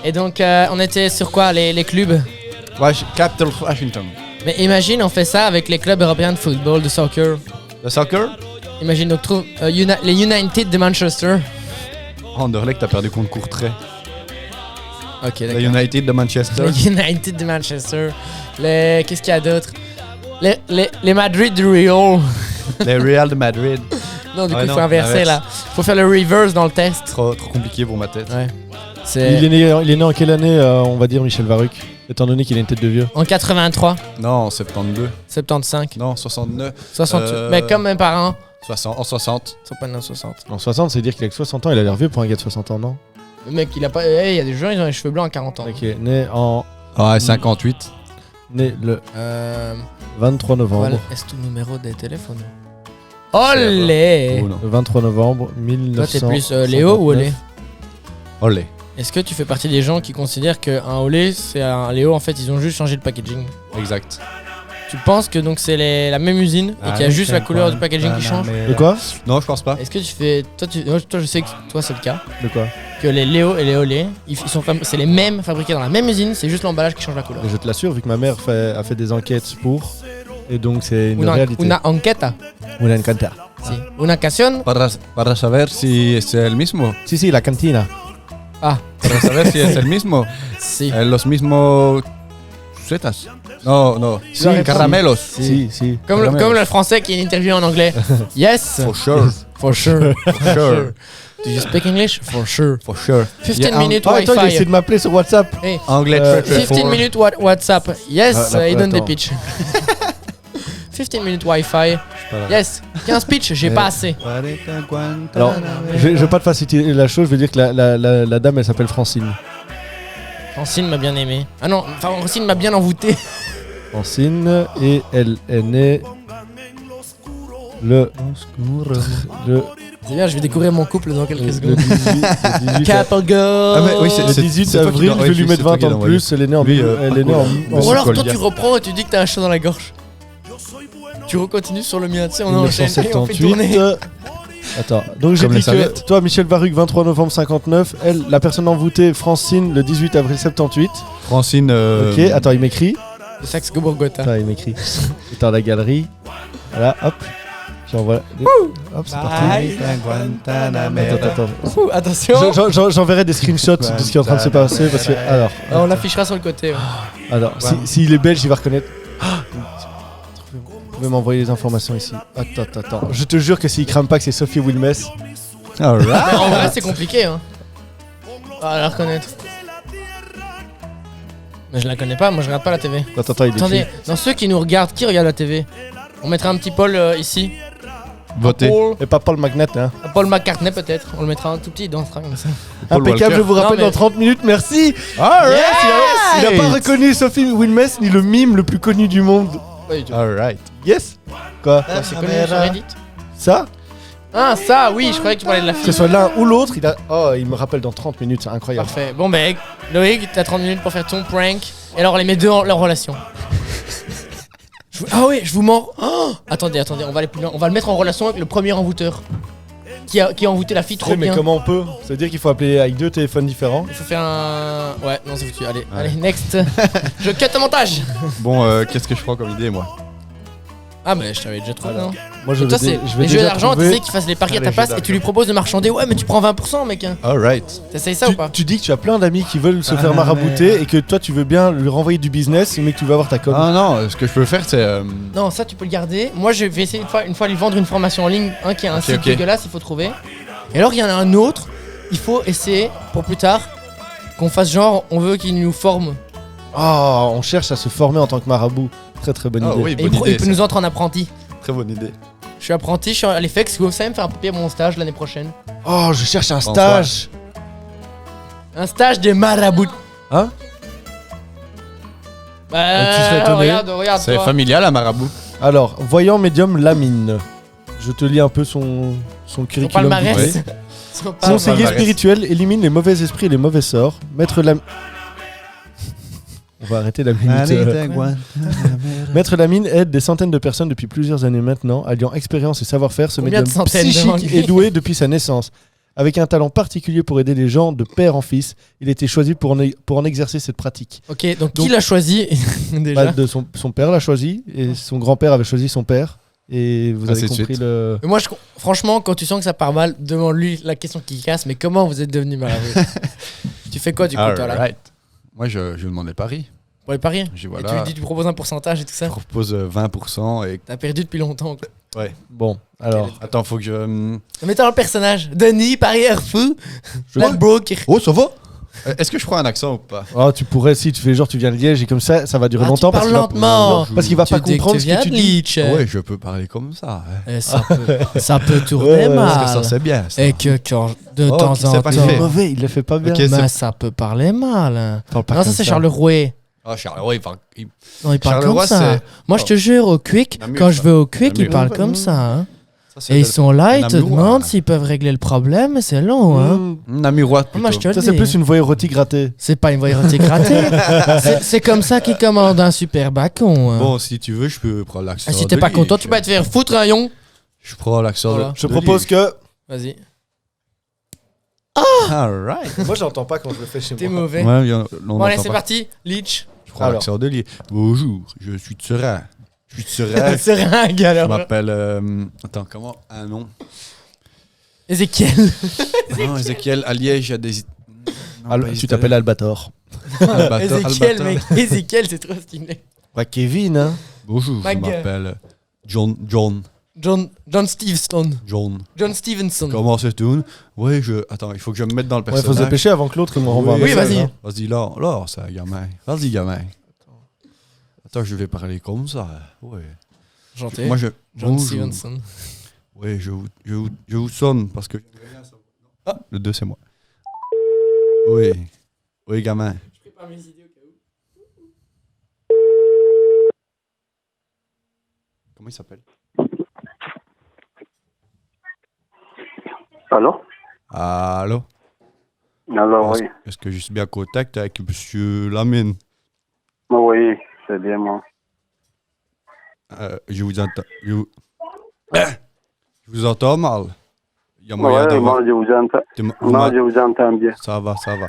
Et donc on était sur quoi les clubs? Capital Washington. Mais imagine on fait ça avec les clubs européens de football, de soccer. Le soccer? Imagine donc trouve les United de Manchester. Anderlecht, t'as perdu contre Courtrai. Ok, Le d'accord. United de Manchester. Les United de Manchester. Qu'est-ce qu'il y a d'autre? Les Madrid du Real. Les Real de Madrid. Non, du coup, Ouais, il non, faut inverser l'inverse. là. Faut faire le reverse dans le test. Trop compliqué pour ma tête. Ouais. Il est né en quelle année, on va dire, Michel Varuc? Étant donné qu'il a une tête de vieux. En 83, Non, 72. 75, Non, 69. 68. Mais comme mes parents, 60. En 60. ils sont pas nés en 60. En 60, c'est dire qu'il a que 60 ans, il a l'air vieux pour un gars de 60 ans, non? Le mec, il a pas. Il y a des gens, ils ont les cheveux blancs à 40 ans. Ok, né Ah, 58. né le Euh. 23 novembre. Voilà. Est-ce ton numéro de téléphone? Olé! Oh non. Le 23 novembre Toi, 1900. t'es plus Léo ou Olé? Olé. Est-ce que tu fais partie des gens qui considèrent qu'un Olé, c'est un Léo? En fait, ils ont juste changé le packaging. Exact. Tu penses que donc c'est la même usine et qu'il y a juste la couleur du packaging qui change? De quoi? Non, je pense pas. Est-ce que tu fais. Toi, je sais que toi, c'est le cas. De quoi? Que les Léo et les Olé, c'est les mêmes fabriqués dans la même usine, c'est juste l'emballage qui change la couleur. Et je te l'assure, vu que ma mère a fait des enquêtes pour. Et donc c'est une réalité. Una enquête. Una encanta. Si. Una ocasión. Para saber si es el mismo. Si, si, la cantina. Ah, Para saber si es el mismo. si. Los mismos. Chuchetas. No, no. Si, Caramelos. Si, si. Comme le français qui est interviewé en anglais. Yes. For sure. For sure. For sure. Do you speak English? For sure. For sure. 15 Yeah, minutes Oh, attends, il a essayé Wi-Fi. de m'appeler sur WhatsApp. Hey, Anglais très très 15 fort. minutes WhatsApp. Yes, Ah, là, il donne des attends. pitchs. 15 minutes Wi-Fi. Yes. 15 pitchs, j'ai pas assez. Alors, je vais pas te faciliter la chose, je veux dire que la dame elle s'appelle Francine. Francine m'a bien aimé. Ah non, Francine m'a bien envoûté. Francine, et elle est née le. C'est bien, je vais découvrir mon couple dans quelques Le secondes. 18 Couple girl. Ah, mais oui, c'est- le 18 avril, je vais lui mettre 20 ans de plus. Elle est née en. Lui, elle est née cool. en. Ou alors toi Colia. tu reprends et tu dis que t'as un chat dans la gorge. Tu recontinues sur le mien, tu sais, on enchaîne et on fait 1978. tourner. Attends, donc j'ai Comme dit les que serviettes. toi, Michel Varuc, 23 novembre 59. Elle, la personne envoûtée, Francine, le 18 avril 78. Francine. Ok, attends, il m'écrit. Le Saxe Goborgota. Attends, il m'écrit. C'est dans la galerie. Voilà, hop. J'envoie. Hop, c'est parti. Attends, attends. Ouh, attention. J'enverrai des screenshots de ce qui est en train de se passer parce que alors, Ah, on l'affichera sur le côté. Ouais. alors, s'il est belge, il va reconnaître. Vous pouvez m'envoyer les informations ici. Attends. Je te jure que s'il crame pas que c'est Sophie Wilmès. Alright. Mais en vrai, c'est compliqué, hein. À la reconnaître. Mais je la connais pas, moi je regarde pas la TV. Attends, il est Attendez, écrit. dans ceux qui nous regardent, qui regarde la TV? On mettra un petit Paul ici. Voté. Et pas Paul McNett, hein. Paul McCartney peut-être. On le mettra un tout petit dans ce train comme ça. Paul Impeccable, Walker. je vous rappelle Non, mais- dans 30 minutes, merci. Alright. Il a pas reconnu Sophie Wilmès ni le mime le plus connu du monde. Alright. Yes. Quoi? Ouais, c'est connu sur Reddit. Ça? Ah, ça, oui, je croyais que tu parlais de la Que fille. ce soit l'un ou l'autre, il a. Oh, il me rappelle dans 30 minutes, c'est incroyable. Parfait. Bon, ben, Loïc, t'as 30 minutes pour faire ton prank. Et alors, on les met deux en leur relation. Ah oui, je vous mens. Oh, attendez, on va aller plus loin. On va le mettre en relation avec le premier envoûteur. Qui a envoûté la fille trop Oui, mais bien. comment on peut? Ça veut dire qu'il faut appeler avec deux téléphones différents. Il faut faire un. Ouais, non, c'est foutu. Allez, next. Je cut au montage. Bon, qu'est-ce que je prends comme idée, moi? Ah, mais je t'avais déjà trouvé, Alors, non? Moi, je Et toi, vais, c'est je vais les jeux déjà d'argent, tu trouver- sais qu'ils fassent les paris à Ah, ta les place jeux et tu lui proposes de marchander. Ouais, mais tu prends 20%, mec. Hein. Alright. T'essayes ça ou pas? Tu dis que tu as plein d'amis qui veulent se faire marabouter et que toi tu veux bien lui renvoyer du business mais que tu veux avoir ta com. Ah non, ce que je peux faire, c'est. Non, ça, tu peux le garder. Moi, je vais essayer une fois lui vendre une formation en ligne. Un qui a un Ok, site ok. dégueulasse, il faut trouver. Et alors, il y en a un autre. Il faut essayer pour plus tard qu'on fasse genre, on veut qu'il nous forme. Oh, on cherche à se former en tant que marabout. Très très bonne Ah idée. oui, Et bonne il idée. peut nous entrer en apprenti. Très bonne idée. Je suis apprenti, je suis à l'EFEX. Vous savez me faire un papier pour mon stage l'année prochaine. Oh, je cherche un Bonsoir. stage. Un stage de marabout. Hein? Bah, tu serais étonné. regarde. C'est toi. familial à Marabout. Alors, voyant médium Lamine. Je te lis un peu son son Son curriculum palmarès. vitae. Son Conseiller palmarès. spirituel élimine les mauvais esprits et les mauvais sorts. On va arrêter la minute. Maître Lamine aide des centaines de personnes depuis plusieurs années maintenant, alliant expérience et savoir-faire. Ce Combien de médium centaines de psychique anglais est doué depuis sa naissance. Avec un talent particulier pour aider les gens de père en fils, il a été choisi pour en exercer cette pratique. Ok, donc qui l'a choisi déjà Bah, son père l'a choisi, et son grand-père avait choisi son père. Et vous avez Ainsi de compris suite. le... Mais moi, franchement, quand tu sens que ça part mal, demande-lui la question qui casse. Mais comment vous êtes devenu malheureux? Tu fais quoi du coup, toi là? Alright. Moi, je lui demande les paris. Pour les paris? Je dis, Et voilà, tu lui dis, tu proposes un pourcentage et tout je ça? propose 20% et... T'as perdu depuis longtemps. Quoi. Bon, alors... Attends, faut que je... Mettons le personnage. Denis, parieur fou. Je- Ladbroker. Oh, ça va? Est-ce que je prends un accent ou pas? Oh, tu pourrais, si tu fais genre tu viens de Liège et comme ça va durer Ah, longtemps. tu parles lentement. Parce qu'il va pas Tu dis comprendre tu ce viens que tu de dis. Leach. Ouais, je peux parler comme ça. Hein. Et ça peut tourner Ouais, mal. Parce que ça, c'est bien, ça. Et que quand, de Oh, temps c'est en pas temps. fait. Mauvais, il le fait pas bien. Ok, Mais c'est- ça peut parler mal. Hein. Parle pas Non, ça comme c'est Charleroi. Ah, Charleroi, il parle... Non, il parle Charleroi, comme ça. c'est- Moi, je te jure, au Quick, Namur, quand je ça. vais au Quick, ils Namur. parlent comme ça. Hein. Ça, c'est Et ils belle- sont là, ils te Namurois. demandent s'ils peuvent régler le problème, mais c'est long. Hein. Namurois, plutôt. Moi, je te le Ça, dis. c'est plus une voix érotique ratée. C'est pas une voix érotique ratée. C'est comme ça qu'ils commandent un super bacon. Hein. Bon, si tu veux, je peux prendre l'accent Ah, si t'es de pas Liège. content, tu peux te faire foutre un yon. Je prends l'accent Voilà. de Je propose que... Vas-y. Alright. Moi, j'entends pas quand je le fais chez T'es moi. mauvais. Ouais, Bon, allez, c'est parti. Leech. Je prends Alors. l'accent de Liège. Bonjour, je suis de Serein. Je suis de Serein. Seringue Je alors. m'appelle... Attends, comment? Un nom? Ézéchiel. Non, Ézéchiel, à Liège, il y a des... Non, pas Tu t'appelles Albator. Albator, Ézéchiel, Albator. mec. Ézéchiel, c'est trop stylé. Ouais, Kevin, hein. Bonjour, je Mag. m'appelle John. John Stevenson. John Stevenson. Comment c'est tout? Oui, Attends, il faut que je me mette dans le Ouais, faut se personnage. dépêcher avant que l'autre me renvoie un Oui, message, vas-y. hein. Vas-y, là, c'est un gamin. Vas-y, gamin. Attends, je vais parler comme ça. Ouais. Chanté. Moi, je... John Bonjour. Stevenson. Oui, je vous sonne parce que... Ah, le 2, c'est moi. Oui. Oui, gamin. Comment il s'appelle? Allô? Allô? Alors, oui. Est-ce que je suis bien en contact avec monsieur Lamine? Oui, c'est bien moi. Je vous entends... Je vous entends mal. Il y a moyen Ouais, d'avoir... moi, je vous entends. Non, je vous entends bien. Ça va, ça va.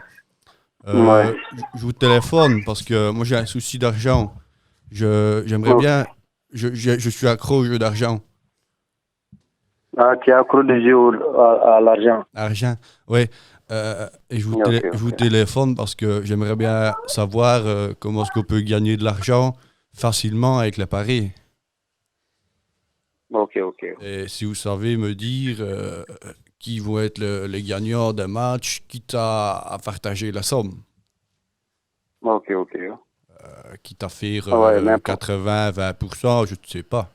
Ouais. Je vous téléphone parce que moi j'ai un souci d'argent. J'aimerais Oh. bien... Je suis accro au jeu d'argent. Ah, tu as accro des jeux à l'argent. Argent, oui. Et je vous Ok. téléphone parce que j'aimerais bien savoir comment est-ce qu'on peut gagner de l'argent facilement avec les paris. Ok. Et si vous savez me dire qui vont être les gagnants d'un match, quitte à partager la somme, Ok. quitte à faire Ouais, mais- 80-20%, je ne sais pas.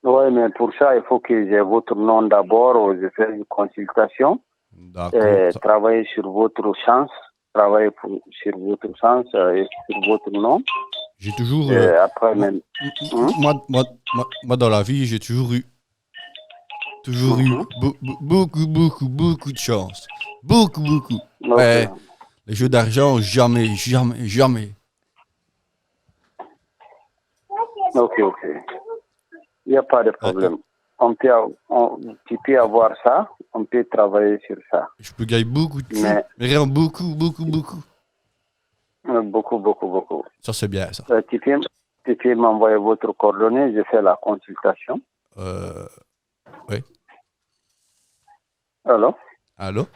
Oui, mais pour ça, il faut que j'ai votre nom d'abord. Je fais une consultation. D'accord. Travailler sur votre chance. Travailler sur votre chance et sur votre nom. J'ai toujours... Et après, même. Moi, dans la vie, j'ai toujours eu beaucoup de chance. Beaucoup. Ok. Ouais. Les jeux d'argent, jamais. Ok. Il n'y a pas de problème. Tu peux avoir ça. On peut travailler sur ça. Je peux gagner beaucoup de thunes. Mais- Mais vraiment beaucoup. Beaucoup. Ça, c'est bien, ça. Tu peux m'envoyer votre coordonnée. Je fais la consultation. Oui. Alors? Allô?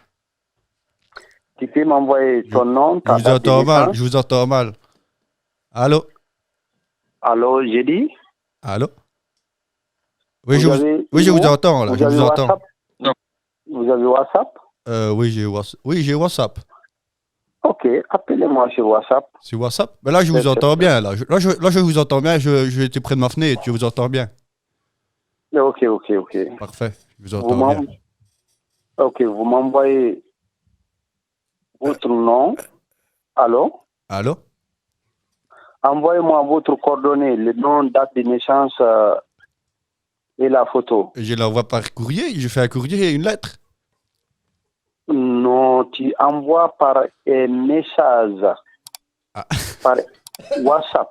Tu peux m'envoyer ton nom, ta Je date de naissance. vous entends mal. Allô? Allô, j'ai dit? Allô? Oui, je avez vous entends, là. Vous Je avez vous entends. WhatsApp? Vous avez WhatsApp? Oui, j'ai WhatsApp. Ok, appelez-moi sur WhatsApp. C'est WhatsApp? Mais là, je vous entends bien. Là, je vous entends bien. Je été près de ma fenêtre. Je vous entends bien. Ok. Parfait. Je vous Vous entends bien. Ok, vous m'envoyez votre nom. Allô? Allô? Envoyez-moi votre coordonnée, le nom, date de naissance, Et la photo? Je l'envoie par courrier, je fais un courrier et une lettre. Non, tu envoies par un message. Ah. Par WhatsApp.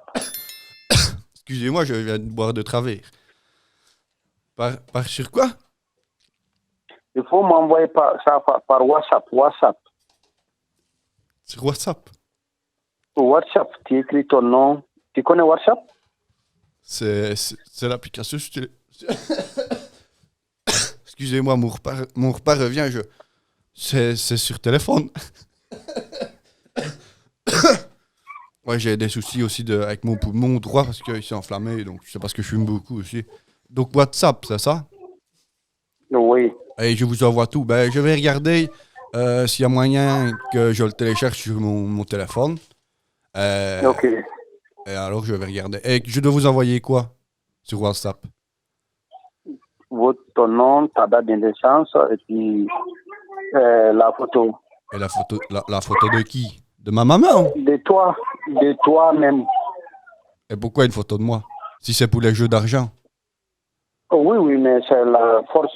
Excusez-moi, je viens de boire de travers. Par sur quoi? Il faut m'envoyer par WhatsApp. WhatsApp. Sur WhatsApp. WhatsApp, tu écris ton nom. Tu connais WhatsApp? C'est l'application. Excusez-moi, mon repas revient. C'est sur téléphone. Ouais, j'ai des soucis aussi avec mon poumon droit parce qu'il s'est enflammé. Donc, c'est parce que je fume beaucoup aussi. Donc, WhatsApp, c'est ça? Oui. Et je vous envoie tout. Ben, je vais regarder s'il y a moyen que je le télécharge sur mon téléphone. Ok. Et alors, je vais regarder. Et je dois vous envoyer quoi sur WhatsApp? Ton nom, ta date de naissance et puis la photo. Et la photo de qui? De ma maman? De toi-même. Et pourquoi une photo de moi? Si c'est pour les jeux d'argent? Oui, mais c'est la force,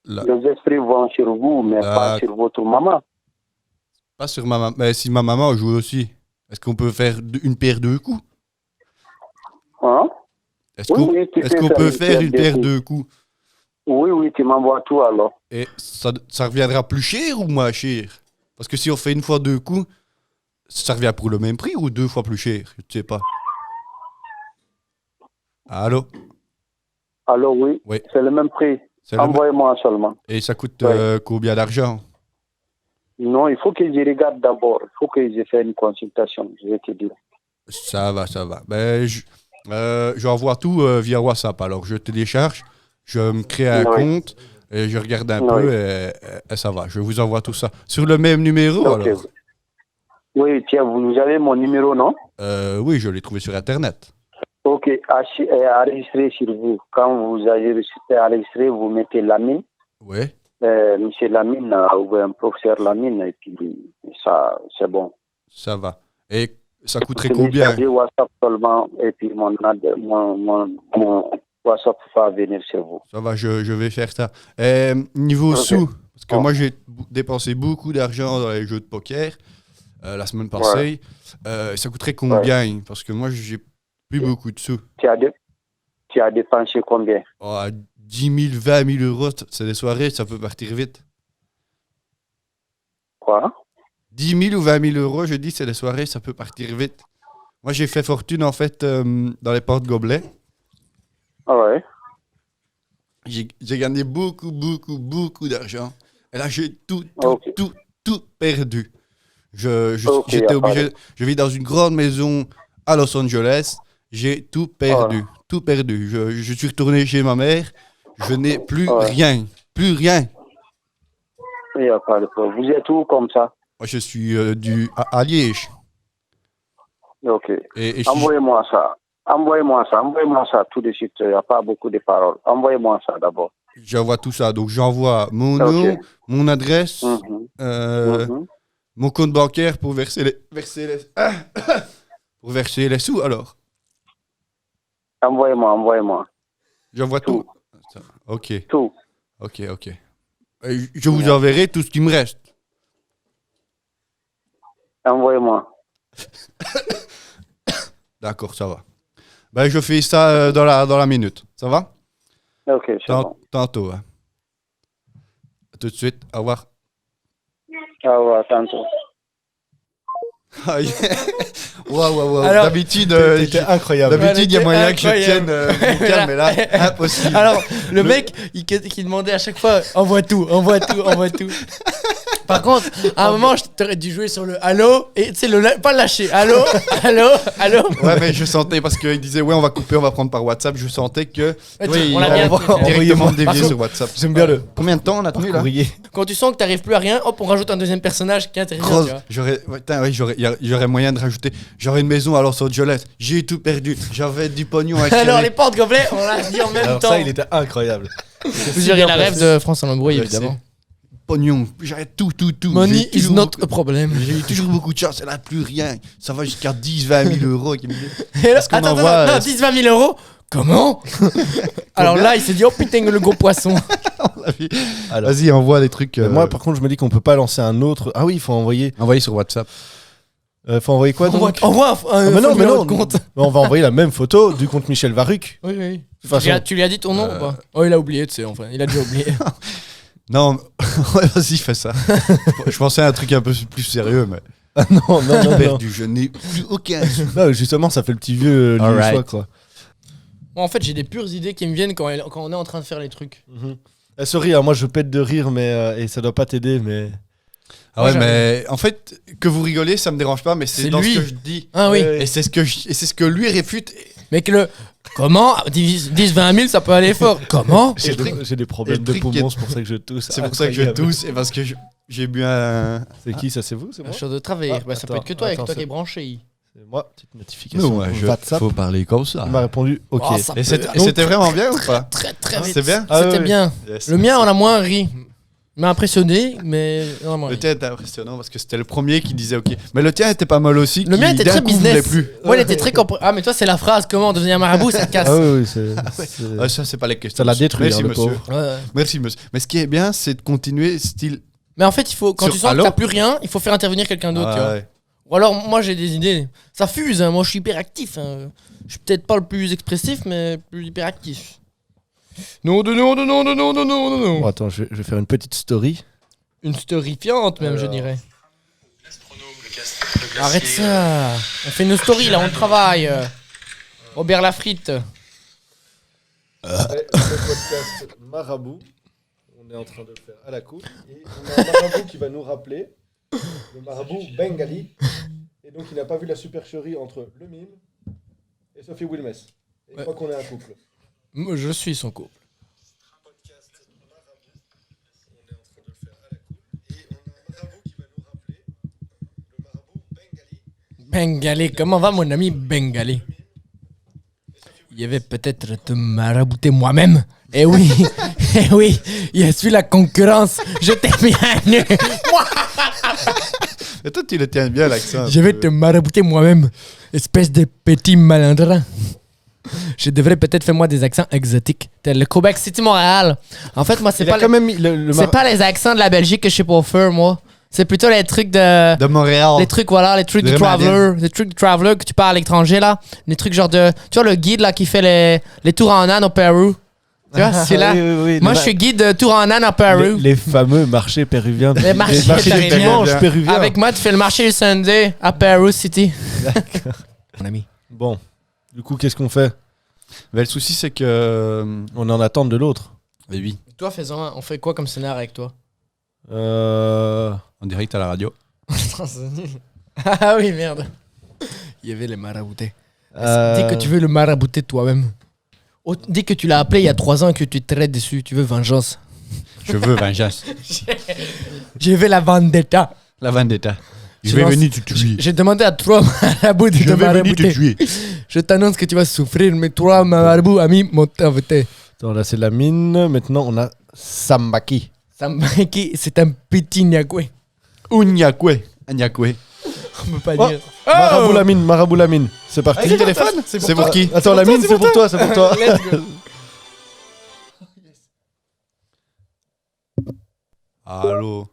les esprits vont sur vous, mais pas sur votre maman. Pas sur ma maman. Mais si ma maman joue aussi, est-ce qu'on peut faire une paire de coups? Hein? Est-ce qu'on peut faire une paire de coups? Oui, tu m'envoies tout alors. Et ça reviendra plus cher ou moins cher? Parce que si on fait une fois 2 coups, ça revient pour le même prix ou 2 fois plus cher? Je ne sais pas. Allô? Allô, oui. C'est le même prix. Envoyez-moi seulement. Et ça coûte combien d'argent? Non, il faut que je regarde d'abord. Il faut que je fasse une consultation, je vais te dire. Ça va. Ben, j'envoie tout via WhatsApp. Alors, je télécharge, je me crée un compte et je regarde un peu et ça va. Je vous envoie tout ça. Sur le même numéro, alors? Oui, tiens, vous avez mon numéro, non? Oui, je l'ai trouvé sur Internet. Ok, enregistré sur vous. Quand vous avez enregistré, vous mettez Lamine. Oui. Monsieur Lamine, ou un professeur Lamine, et puis ça, c'est bon. Ça va. Et ça coûterait combien? WhatsApp seulement, et puis mon WhatsApp va venir sur vous. Ça va, je vais faire ça. Niveau sous, parce que moi j'ai dépensé beaucoup d'argent dans les jeux de poker la semaine passée. Ça coûterait combien? Parce que moi j'ai plus beaucoup de sous. Tu as dépensé combien? 10 000, 20 000 euros, c'est des soirées, ça peut partir vite. Quoi? 10 000 ou 20 000 euros, je dis, c'est des soirées, ça peut partir vite. Moi, j'ai fait fortune, en fait, dans les porte-gobelets. Ah ouais? J'ai gagné beaucoup d'argent. Et là, j'ai tout perdu. J'étais obligé... Je vis dans une grande maison à Los Angeles. J'ai tout perdu. Tout perdu. Je suis retourné chez ma mère. Je n'ai plus rien. Plus rien. Il n'y a pas de problème. Vous êtes où comme ça? Moi, je suis à Liège. Ok. Et Envoyez-moi ça. Envoyez-moi ça tout de suite. Il n'y a pas beaucoup de paroles. Envoyez-moi ça d'abord. J'envoie tout ça. Donc, j'envoie mon nom, mon adresse, mon compte bancaire pour verser les sous, alors. Envoyez-moi. J'envoie tout. Ok. Tout. Ok. Je vous enverrai tout ce qui me reste. Envoyez-moi. D'accord, ça va. Ben, je fais ça dans la minute. Ça va? Ok, c'est bon. Tantôt. Hein. À tout de suite. Au revoir. Au revoir, tantôt. Wow. Alors, d'habitude, c'était incroyable. D'habitude, il y a moyen que je tienne mon calme, mais là, impossible. Alors, le mec, qui demandait à chaque fois, envoie tout. Par contre, à un moment, je t'aurais dû jouer sur le allô et tu sais, pas lâcher. Allô. Ouais, mais je sentais, parce qu'il disait, ouais, on va couper, on va prendre par WhatsApp. Je sentais que. On l'a bien directement dévié sur WhatsApp. J'aime bien le. Combien de temps on a tenu là? Quand tu sens que t'arrives plus à rien, hop, on rajoute un deuxième personnage qui intervient. J'aurais moyen de rajouter. J'aurais une maison à Los Angeles. J'ai tout perdu. J'avais du pognon à Alors, les porte-gobelets, on l'a dit en même temps. Ça, il était incroyable. Vous aurez la rêve de France en embrouille, évidemment. pognon. J'avais tout. Money J'ai is toujours not beaucoup- a problem. J'ai eu toujours beaucoup de chance, elle n'a plus rien. Ça va jusqu'à 10-20 000 euros. Et là, Est-ce qu'on attends, envoie, non, 10-20 000 euros. Comment? Alors là, il s'est dit, oh putain, le gros poisson. Alors. Vas-y, envoie des trucs. Moi, par contre, je me dis qu'on peut pas lancer un autre. Ah oui, il faut envoyer. envoyer sur WhatsApp. Faut envoyer quoi donc Envoie un Ah, mais non, faux mais numéro non. de compte. On va envoyer la même photo du compte Michel Varuc. Oui. De toute façon. Tu lui as dit ton nom ou pas? Oh, il a oublié, tu sais, enfin. Il a déjà oublié. Non, ouais, vas-y, fais ça. Je pensais à un truc un peu plus sérieux, mais. Ah non. Perdu, je n'ai plus aucun sou. Non, justement, ça fait le petit vieux Alright. choix, quoi. Moi, en fait, j'ai des pures idées qui me viennent quand on est en train de faire les trucs. Sorry, hein, moi je pète de rire, mais et ça doit pas t'aider, mais. Ah ouais, Moi, mais en fait, que vous rigolez, ça me dérange pas, mais c'est C'est dans lui. ce que je dis. Ah oui. Ouais. Et c'est ce que lui réfute. Mais que le. Comment 10-20 000, ça peut aller fort. Comment? J'ai le truc- j'ai des problèmes et le de truc poumons, qui c'est pour ça que je tousse. C'est pour ça que je Incroyable. tousse et parce que j'ai bu un. C'est qui ça? C'est vous? C'est moi? Chose de travailler. Ah, Bah, ça peut attends, être que toi, avec attends, toi qui c'est- est branché. C'est moi. Petite notification. Non, WhatsApp. faut parler comme ça. Il m'a répondu OK. Oh, ça Et peut- c'était vraiment bien ou pas? Très vite. C'est bien? Ah, C'était ouais. bien. Yes. Le mien, on a moins ri. Il m'a impressionné, mais. Non, moins ri. Le tien était impressionnant parce que c'était le premier qui disait OK. Mais le tien était pas mal aussi. Le mien qui, était d'un très coup, business. voulait plus. Ouais, il était très Ah, mais toi, c'est la phrase comment devenir marabout, ça te casse. Ah oui, c'est. Ah, ça, c'est pas les questions. Ça l'a détruit, Merci, hein, le monsieur. pauvre. Ouais, ouais. Merci, monsieur. Mais ce qui est bien, c'est de continuer style. Mais en fait, il faut, quand Sur tu sens Allo que t'as plus rien, il faut faire intervenir quelqu'un d'autre. tu vois. ouais. Ou alors, moi, j'ai des idées. Ça fuse, hein. Moi, je suis hyper actif. Hein. Je suis peut-être pas le plus expressif, mais plus hyper actif. Non. Bon, attends, je vais faire une petite story. Une storifiante, même, je dirais. Arrête ça. On fait une story, là, on travaille. Robert Lafrite. Le podcast Marabout. On est en train de le faire à la coupe. Et on a un marabout qui va nous rappeler. Le marabout Bengali. Et donc, il n'a pas vu la supercherie entre le mime et Sophie Wilmès. Et il Ouais. croit qu'on est un couple. Moi, je suis son couple. Bengali, comment va mon ami Bengali? Il y avait peut-être te marabouter moi-même. Eh oui, eh oui, je suis la concurrence. Je t'ai bien nu. Et toi, tu le tiens bien, l'accent. un Je vais peu. te marabouter moi-même, espèce de petit malandrin. Je devrais peut-être faire moi des accents exotiques, tel le Québec City Montréal. En fait, moi, c'est Il a pas, quand même mis le c'est pas les accents de la Belgique que je sais pas faire, moi. C'est plutôt les trucs De Montréal. les trucs, voilà, les trucs De du Remagen. traveler, les trucs du traveler que tu parles à l'étranger, là. Les trucs genre de. Tu vois, le guide, là, qui fait les tours en âne au Pérou. Tu vois, c'est là. Oui, Moi, je suis guide de tour en âne au Pérou. les fameux marchés péruviens. Les marchés du péruviens. dimanche péruvien. Avec moi, tu fais le marché du Sunday à Pérou City. Mon ami. Bon, du coup, qu'est-ce qu'on fait? Mais le souci, c'est que. On est en attente de l'autre. Mais oui, Toi, fais-en un. On fait quoi comme scénario avec toi? en direct à la radio. Ah oui, merde. Il y avait les maraboutés. Euh, Dis que tu veux le marabouter toi-même. Dis que tu l'as appelé il y a 3 ans et que tu es très déçu. Tu veux vengeance. Je veux vengeance. Je veux la vendetta. La vendetta. Je Je vais lance- venir te tuer. J'ai demandé à 3 marabouts de Je te vais venir te marabouter. tuer. Je t'annonce que tu vas souffrir, mais 3 marabouts amis m'ont invité. Attends, là, c'est la mine. Maintenant, on a Sambaki. Sambaki, c'est un petit Nyakwe. Unyakwe. Unyakwe. On peut pas Oh, dire. Marabout la mine, Marabout la mine. C'est parti. Le téléphone. C'est pour qui? Attends, la mine, c'est pour toi, c'est pour toi. Let's go. Allô.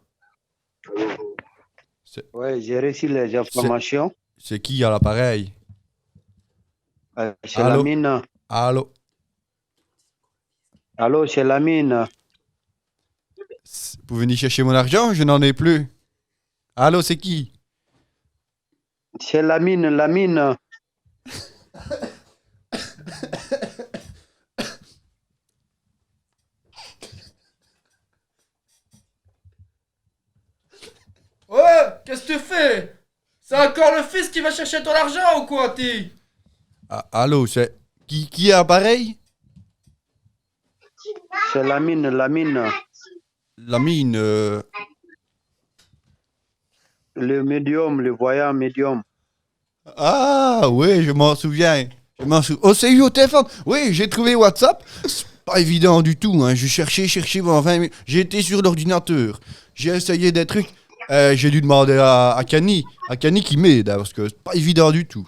Ouais, j'ai reçu les informations. C'est qui à l'appareil? C'est Allô? la mine. Allô. Allô, c'est la mine. Vous pouvez venir chercher mon argent? Je n'en ai plus. Allô, c'est qui? C'est la mine, la mine. Ouais, qu'est-ce que tu fais? C'est encore le fils qui va chercher ton argent ou quoi, Ti? Ah, allô, c'est qui est à l'appareil? C'est la mine, la mine. La mine. Le médium, le voyant médium. Ah, oui, je m'en souviens. Oh, c'est eu au téléphone. Oui, j'ai trouvé WhatsApp. C'est pas évident du tout. Hein. Je cherchais pendant 20 minutes. J'ai été sur l'ordinateur. J'ai essayé des trucs. J'ai dû demander à Kani qui m'aide, hein, parce que c'est pas évident du tout.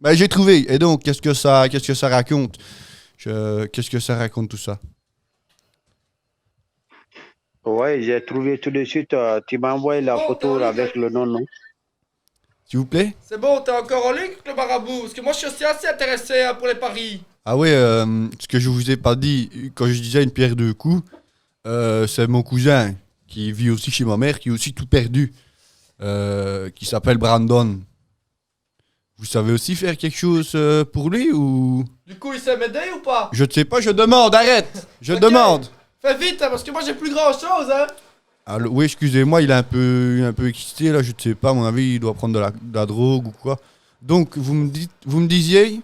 Mais j'ai trouvé. Et donc, qu'est-ce que ça raconte? Qu'est-ce que ça raconte tout ça? Ouais, j'ai trouvé tout de suite. Tu m'as envoyé la photo avec le nom, non? S'il vous plaît? C'est bon, t'es encore en ligne avec le marabout? Parce que moi, je suis aussi assez intéressé pour les paris. Ah ouais, ce que je vous ai pas dit, quand je disais une pierre deux coups, c'est mon cousin qui vit aussi chez ma mère, qui est aussi tout perdu, qui s'appelle Brandon. Vous savez aussi faire quelque chose pour lui ou... Du coup, il sait m'aider ou pas? Je ne sais pas, je demande, arrête! Je Ok. demande! Fais vite, hein, parce que moi, j'ai plus grand chose, hein. Alors, oui, excusez-moi, il est un peu excité, là, je ne sais pas, à mon avis, il doit prendre de la drogue ou quoi. Donc, vous me disiez...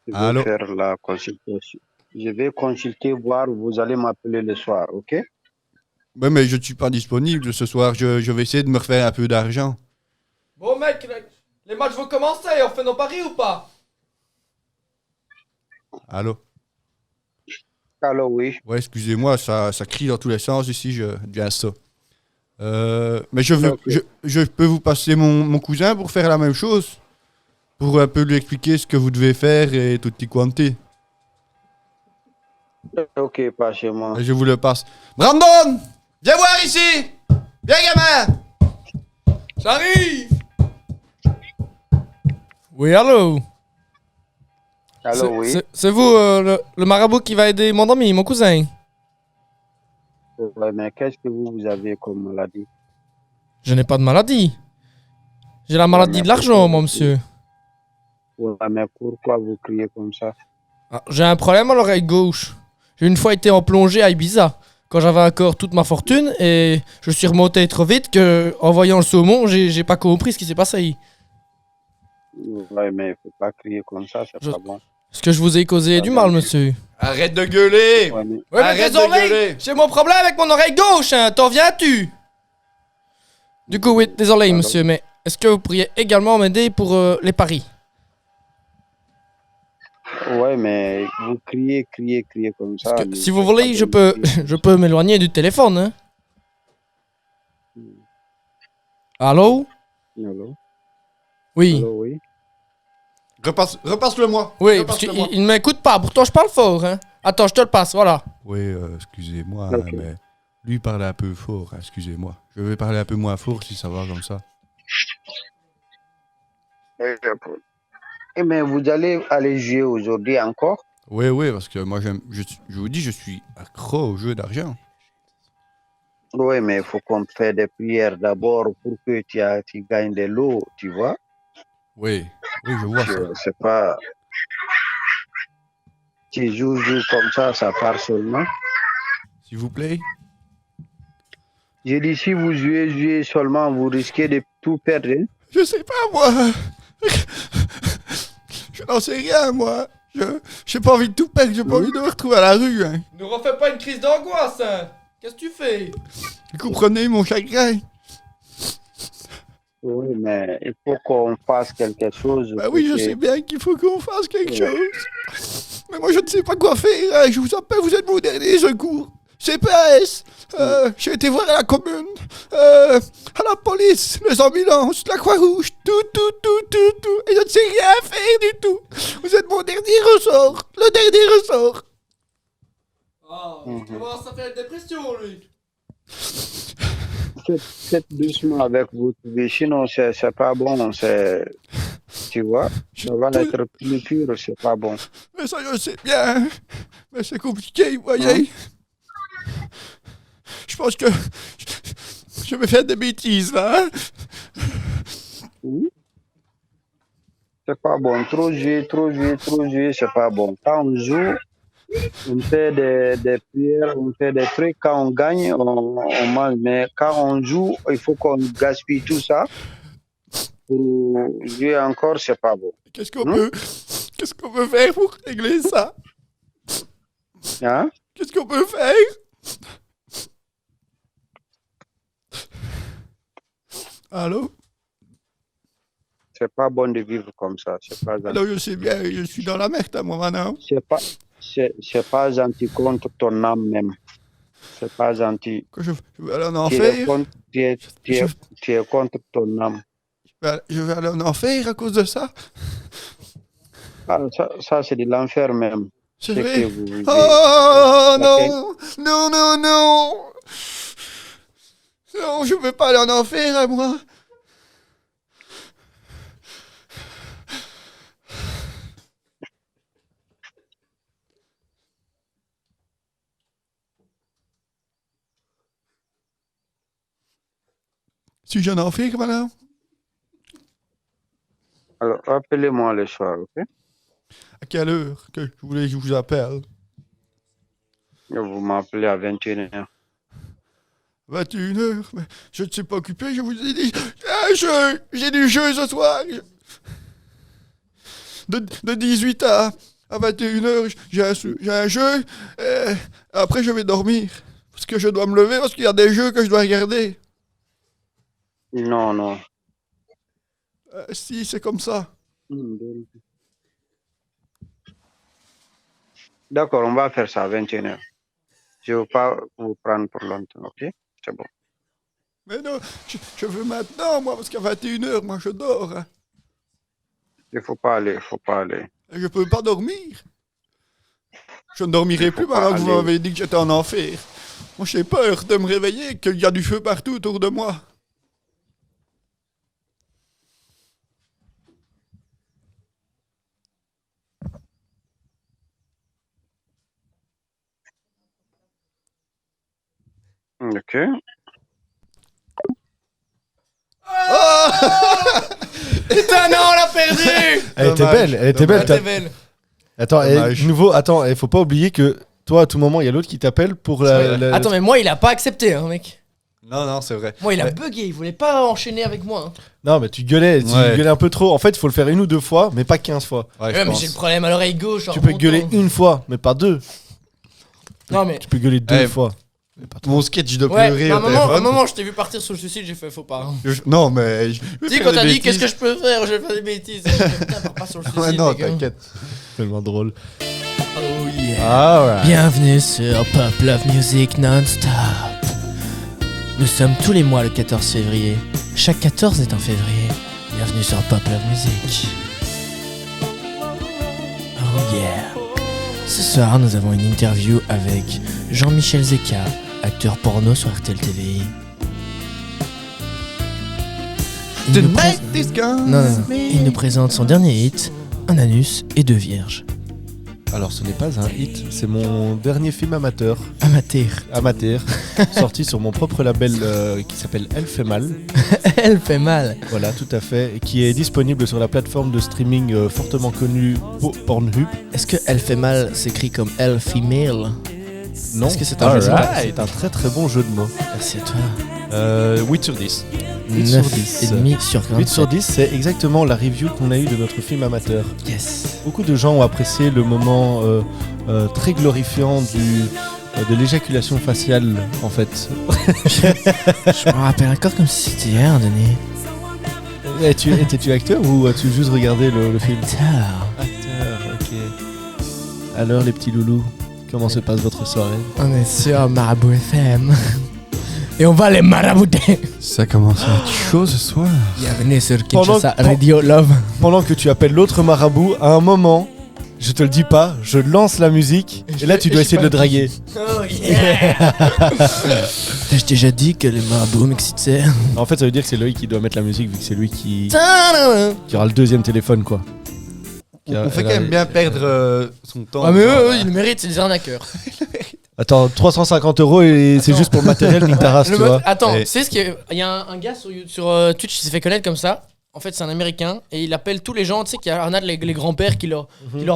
Je vais Allô? faire la consultation. Je vais consulter, voir, vous allez m'appeler le soir, ok? Ouais, mais je ne suis pas disponible ce soir, je vais essayer de me refaire un peu d'argent. Bon, mec, les matchs vont commencer, on fait nos paris ou pas? Allô? Alors oui. Ouais, excusez-moi, ça crie dans tous les sens ici, je deviens ça. Mais je peux vous passer mon cousin pour faire la même chose? Pour un peu lui expliquer ce que vous devez faire et tutti quanti. Ok, pas chez moi. Et je vous le passe. Brandon! Viens voir ici! Viens, gamin! J'arrive! Oui, allô? Alors oui. C'est vous, le marabout qui va aider mon ami, mon cousin? Ouais, mais qu'est-ce que vous avez comme maladie? Je n'ai pas de maladie. J'ai la maladie de l'argent, moi, monsieur. Ouais, mais pourquoi vous criez comme ça? Ah, j'ai un problème à l'oreille gauche. J'ai une fois été en plongée à Ibiza, quand j'avais encore toute ma fortune, et je suis remonté trop vite que, en voyant le saumon, j'ai pas compris ce qui s'est passé. Ouais, mais il faut pas crier comme ça, c'est pas bon. Est-ce que je vous ai causé du mal, monsieur? Arrête de gueuler! Ouais, mais... Ouais, mais Arrête de désolé, gueuler. j'ai mon problème avec mon oreille gauche, hein. T'en viens-tu? Du coup, oui, désolé, Pardon. monsieur, mais est-ce que vous pourriez également m'aider pour les paris? Ouais, mais vous criez comme ça. Parce que, mais si vous c'est voulez, pas je bon peux, de crier. je peux m'éloigner du téléphone, hein. Allô? Allô? Oui. Allô, oui. Repasse-le-moi. Oui, parce qu'il il ne m'écoute pas, pourtant je parle fort, hein. Attends, je te le passe, voilà. Oui, excusez-moi, Ok. mais lui parlait un peu fort, hein, excusez-moi. Je vais parler un peu moins fort si ça va comme ça. Eh, mais vous allez aller jouer aujourd'hui encore? Oui, parce que moi, je vous dis, je suis accro au jeu d'argent. Oui, mais il faut qu'on fasse des prières d'abord pour que tu gagnes de l'eau, tu vois? Oui, je vois ça. C'est pas... Tu joues comme ça part seulement. S'il vous plaît. J'ai dit, si vous jouez seulement, vous risquez de tout perdre. Hein? Je sais pas, moi. Je n'en sais rien, moi. J'ai pas envie de tout perdre, j'ai pas envie de me retrouver à la rue. Hein. Ne refais pas une crise d'angoisse, hein. Qu'est-ce que tu fais? Vous comprenez mon chagrin? Oui, mais il faut qu'on fasse quelque chose. Bah oui, je sais bien qu'il faut qu'on fasse quelque chose. Mais moi, je ne sais pas quoi faire. Hein. Je vous appelle, vous êtes mon dernier secours. CPS, j'ai été voir à la commune, à la police, les ambulances, la Croix-Rouge, tout. Et je ne sais rien faire du tout. Vous êtes mon dernier ressort, le dernier ressort. Ah, il commence à faire une dépression, lui. Faites doucement avec vous, sinon c'est pas bon, tu vois, ça va être plus pur, c'est pas bon. Mais ça, je sais bien, mais c'est compliqué, vous voyez. Je pense que je vais faire des bêtises, là. Hein? Oui. C'est pas bon, trop jouer, c'est pas bon. Quand on joue, on fait des prières, on fait des trucs. Quand on gagne, on mange. Mais quand on joue, il faut qu'on gaspille tout ça. Pour jouer encore, c'est pas bon. Qu'est-ce qu'on peut faire pour régler ça? Hein? Qu'est-ce qu'on peut faire? Allô? C'est pas bon de vivre comme ça. C'est pas gentil. Alors je sais bien, je suis dans la merde à moi maintenant. C'est pas gentil contre ton âme même. C'est pas gentil. Que je vais aller en Tu es enfer. contre, tu es contre ton âme. Je vais aller en enfer à cause de ça. Ah, ça c'est de l'enfer même. C'est Ce vrai. que vous vivez. Oh Ok. non, non, non, non. Non, je veux pas aller en enfer à moi. Suis-je en enfer, madame? Alors, appelez-moi le soir, ok? À quelle heure que je voulais que je vous appelle? Vous m'appelez à 21h. 21h, mais je ne suis pas occupé, je vous ai dit. J'ai du jeu ce soir. De 18 à 21h, j'ai un jeu. Après, je vais dormir. Parce que je dois me lever, parce qu'il y a des jeux que je dois regarder. Non, non. Si, c'est comme ça. D'accord, on va faire ça à 21h. Je ne veux pas vous prendre pour longtemps, ok? C'est bon. Mais non, je veux maintenant, moi, parce qu'à 21h, moi, je dors. Hein. Il ne faut pas aller, il ne faut pas aller. Et je peux pas dormir. Je ne dormirai plus maintenant que vous m'avez dit que j'étais en enfer. Moi, j'ai peur de me réveiller, qu'il y a du feu partout autour de moi. Ok. Oh Putain, non, on l'a perdu. Elle était Dommage, belle, elle était dommage. belle. T'es belle. Attends, Dommage. il faut pas oublier que toi, à tout moment, il y a l'autre qui t'appelle pour la. Attends, mais moi, il a pas accepté, hein, mec. Non, non, c'est vrai. Moi, il a Ouais. bugué, il voulait pas enchaîner avec moi. Hein. Non, mais tu gueulais un peu trop. En fait, il faut le faire 1 ou 2 fois, mais pas 15 fois. Ouais, je Ouais, mais pense. j'ai le problème à l'oreille gauche. Tu peux gueuler 1 fois, mais pas 2. Non, mais. Tu peux gueuler 2 Eh, fois. Mon sketch de Ouais, pleurer à au un téléphone. moment, je t'ai vu partir sur le suicide, j'ai fait faut pas. Hein. Non, mais... Tu sais, quand t'as dit qu'est-ce que je peux faire, je vais faire des bêtises. J'ai fait, putain, pars pas sur le suicide. Ouais, non, les gars. t'inquiète. Tellement drôle. Oh yeah. Ah ouais. Bienvenue sur Pop Love Music Non-Stop. Nous sommes tous les mois le 14 février. Chaque 14 est un février. Bienvenue sur Pop Love Music. Oh yeah. Ce soir, nous avons une interview avec Jean-Michel Zeka, acteur porno sur RTL TVI. Il nous présente son dernier hit, Un anus et 2 vierges. Alors, ce n'est pas un hit, c'est mon dernier film amateur, Amateur. sorti sur mon propre label qui s'appelle Elle fait mal. Elle fait mal. Voilà, tout à fait, et qui est disponible sur la plateforme de streaming fortement connue Pornhub. Est-ce que Elle fait mal s'écrit comme Elle female? Non, Est-ce que c'est un jeu de mots? c'est un très très bon jeu de mots. Merci à toi. 8 sur 10. 8 sur 10. 9,5 sur 8 27. sur 10, c'est exactement la review qu'on a eue de notre film amateur. Yes. Beaucoup de gens ont apprécié le moment très glorifiant de l'éjaculation faciale, en fait. Je me rappelle encore comme si c'était hier, Denis. Étais-tu acteur ou as-tu juste regardé le film? Tard. Acteur, ok. Alors les petits loulous, comment se passe votre soirée? On est sur Marabout FM. Et on va les marabouter. Ça commence à être chaud ce soir. Bienvenue sur Pendant Kinshasa que- Radio Love. Pendant que tu appelles l'autre marabout, à un moment, je te le dis pas, je lance la musique et là tu dois essayer de le draguer. Oh yeah. T'as déjà dit que les marabouts m'excitaient. En fait, ça veut dire que c'est Loïc qui doit mettre la musique vu que c'est lui qui aura le deuxième téléphone, quoi. On fait quand même bien perdre son temps. Ah mais eux, ils le méritent, c'est des arnaqueurs. Attends, 350 € et c'est Attends. juste pour le matériel, nique ta race, Le tu mode- vois. Attends, Et- tu sais ce qu'il y a? Il y a un gars sur Twitch qui s'est fait connaître comme ça. En fait, c'est un américain et il appelle tous les gens, tu sais, qui arnaquent les grands-pères qui leur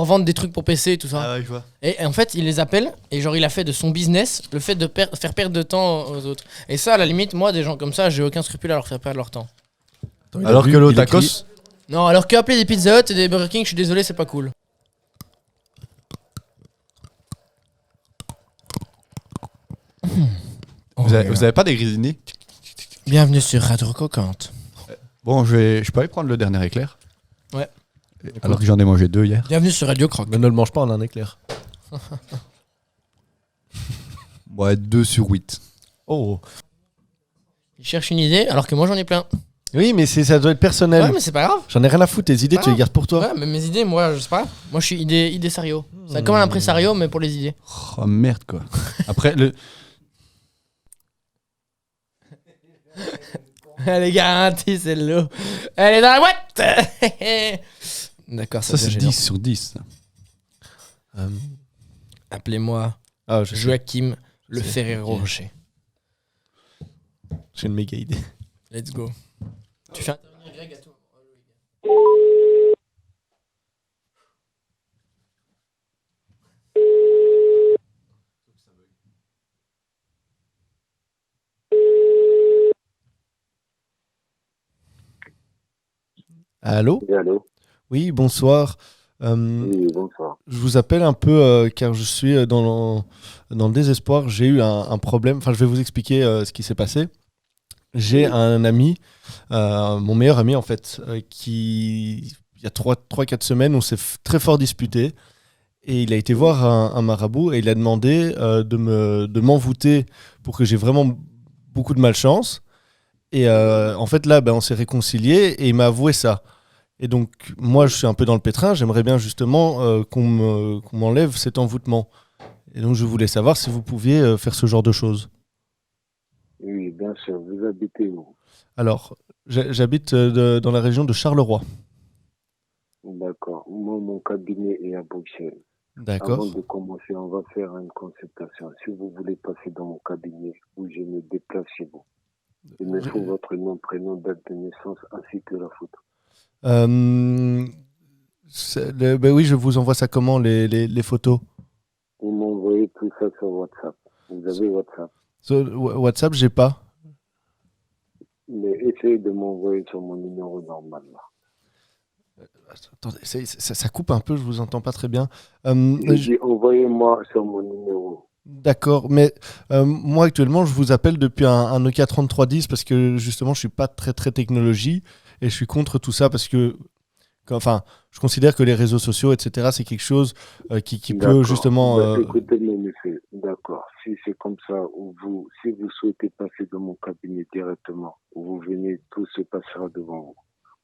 vendent des trucs pour PC et tout ça. Ah ouais, je vois. Et en fait, il les appelle et genre, il a fait de son business le fait de faire perdre de temps aux autres. Et ça, à la limite, moi, des gens comme ça, j'ai aucun scrupule à leur faire perdre leur temps. Attends, il a Alors bu, que l'autre il a tacos, crié. Non, alors que appeler des Pizza Hut et des Burger King, je suis désolé, c'est pas cool. vous avez pas des grisini? Bienvenue sur Radio Croquante. Bon, je peux aller prendre le dernier éclair? Ouais. Alors que j'en ai mangé 2 hier. Bienvenue sur Radio Croque. Mais ne le mange pas en un éclair. Ouais, 2 sur 8. Oh. Il cherche une idée alors que moi j'en ai plein. Oui, mais ça doit être personnel. Ouais, mais c'est pas grave. J'en ai rien à foutre, tes idées, tu les gardes pour toi. Ouais, mais mes idées, moi, je sais pas. Moi, je suis idésario. C'est comme un impresario, mais pour les idées. Oh merde, quoi. Après, Elle est garantie, celle-là. Elle est dans la boîte. D'accord, ça, c'est gênant. 10 sur 10. Appelez-moi Joachim Le Ferrero Rocher. J'ai une méga idée. Let's go. Tu fais intervenir Greg à tout. Allô ? Oui, allô ? Oui, bonsoir. Oui, bonsoir. Je vous appelle un peu car je suis dans le désespoir. J'ai eu un problème. Enfin, je vais vous expliquer ce qui s'est passé. J'ai un ami, mon meilleur ami en fait, qui, il y a 3-4 semaines, on s'est très fort disputé. Et il a été voir un marabout et il a demandé de m'envoûter pour que j'ai vraiment beaucoup de malchance. Et en fait, là, on s'est réconciliés et il m'a avoué ça. Et donc, moi, je suis un peu dans le pétrin. J'aimerais bien justement qu'on m'enlève cet envoûtement. Et donc, je voulais savoir si vous pouviez faire ce genre de choses. Oui, bien sûr. Vous habitez où ? Alors, j'habite dans la région de Charleroi. D'accord. Moi, mon cabinet est à Bruxelles. D'accord. Avant de commencer, on va faire une consultation. Si vous voulez passer dans mon cabinet ou je me déplace chez vous, il me faut votre nom, prénom, date de naissance ainsi que la photo. Oui, je vous envoie ça comment, les photos ? Vous m'envoyez tout ça sur WhatsApp. Vous avez WhatsApp ? WhatsApp, j'ai pas. Mais essayez de m'envoyer sur mon numéro normal. Là. Attendez, ça coupe un peu, je vous entends pas très bien. Envoyez-moi sur mon numéro. D'accord, mais moi actuellement je vous appelle depuis un Nokia 3310 parce que justement je suis pas très technologie et je suis contre tout ça parce que je considère que les réseaux sociaux etc c'est quelque chose qui peut justement... Écoutez-moi monsieur, d'accord, si c'est comme ça, si vous souhaitez passer dans mon cabinet directement, vous venez, tout se passera devant vous.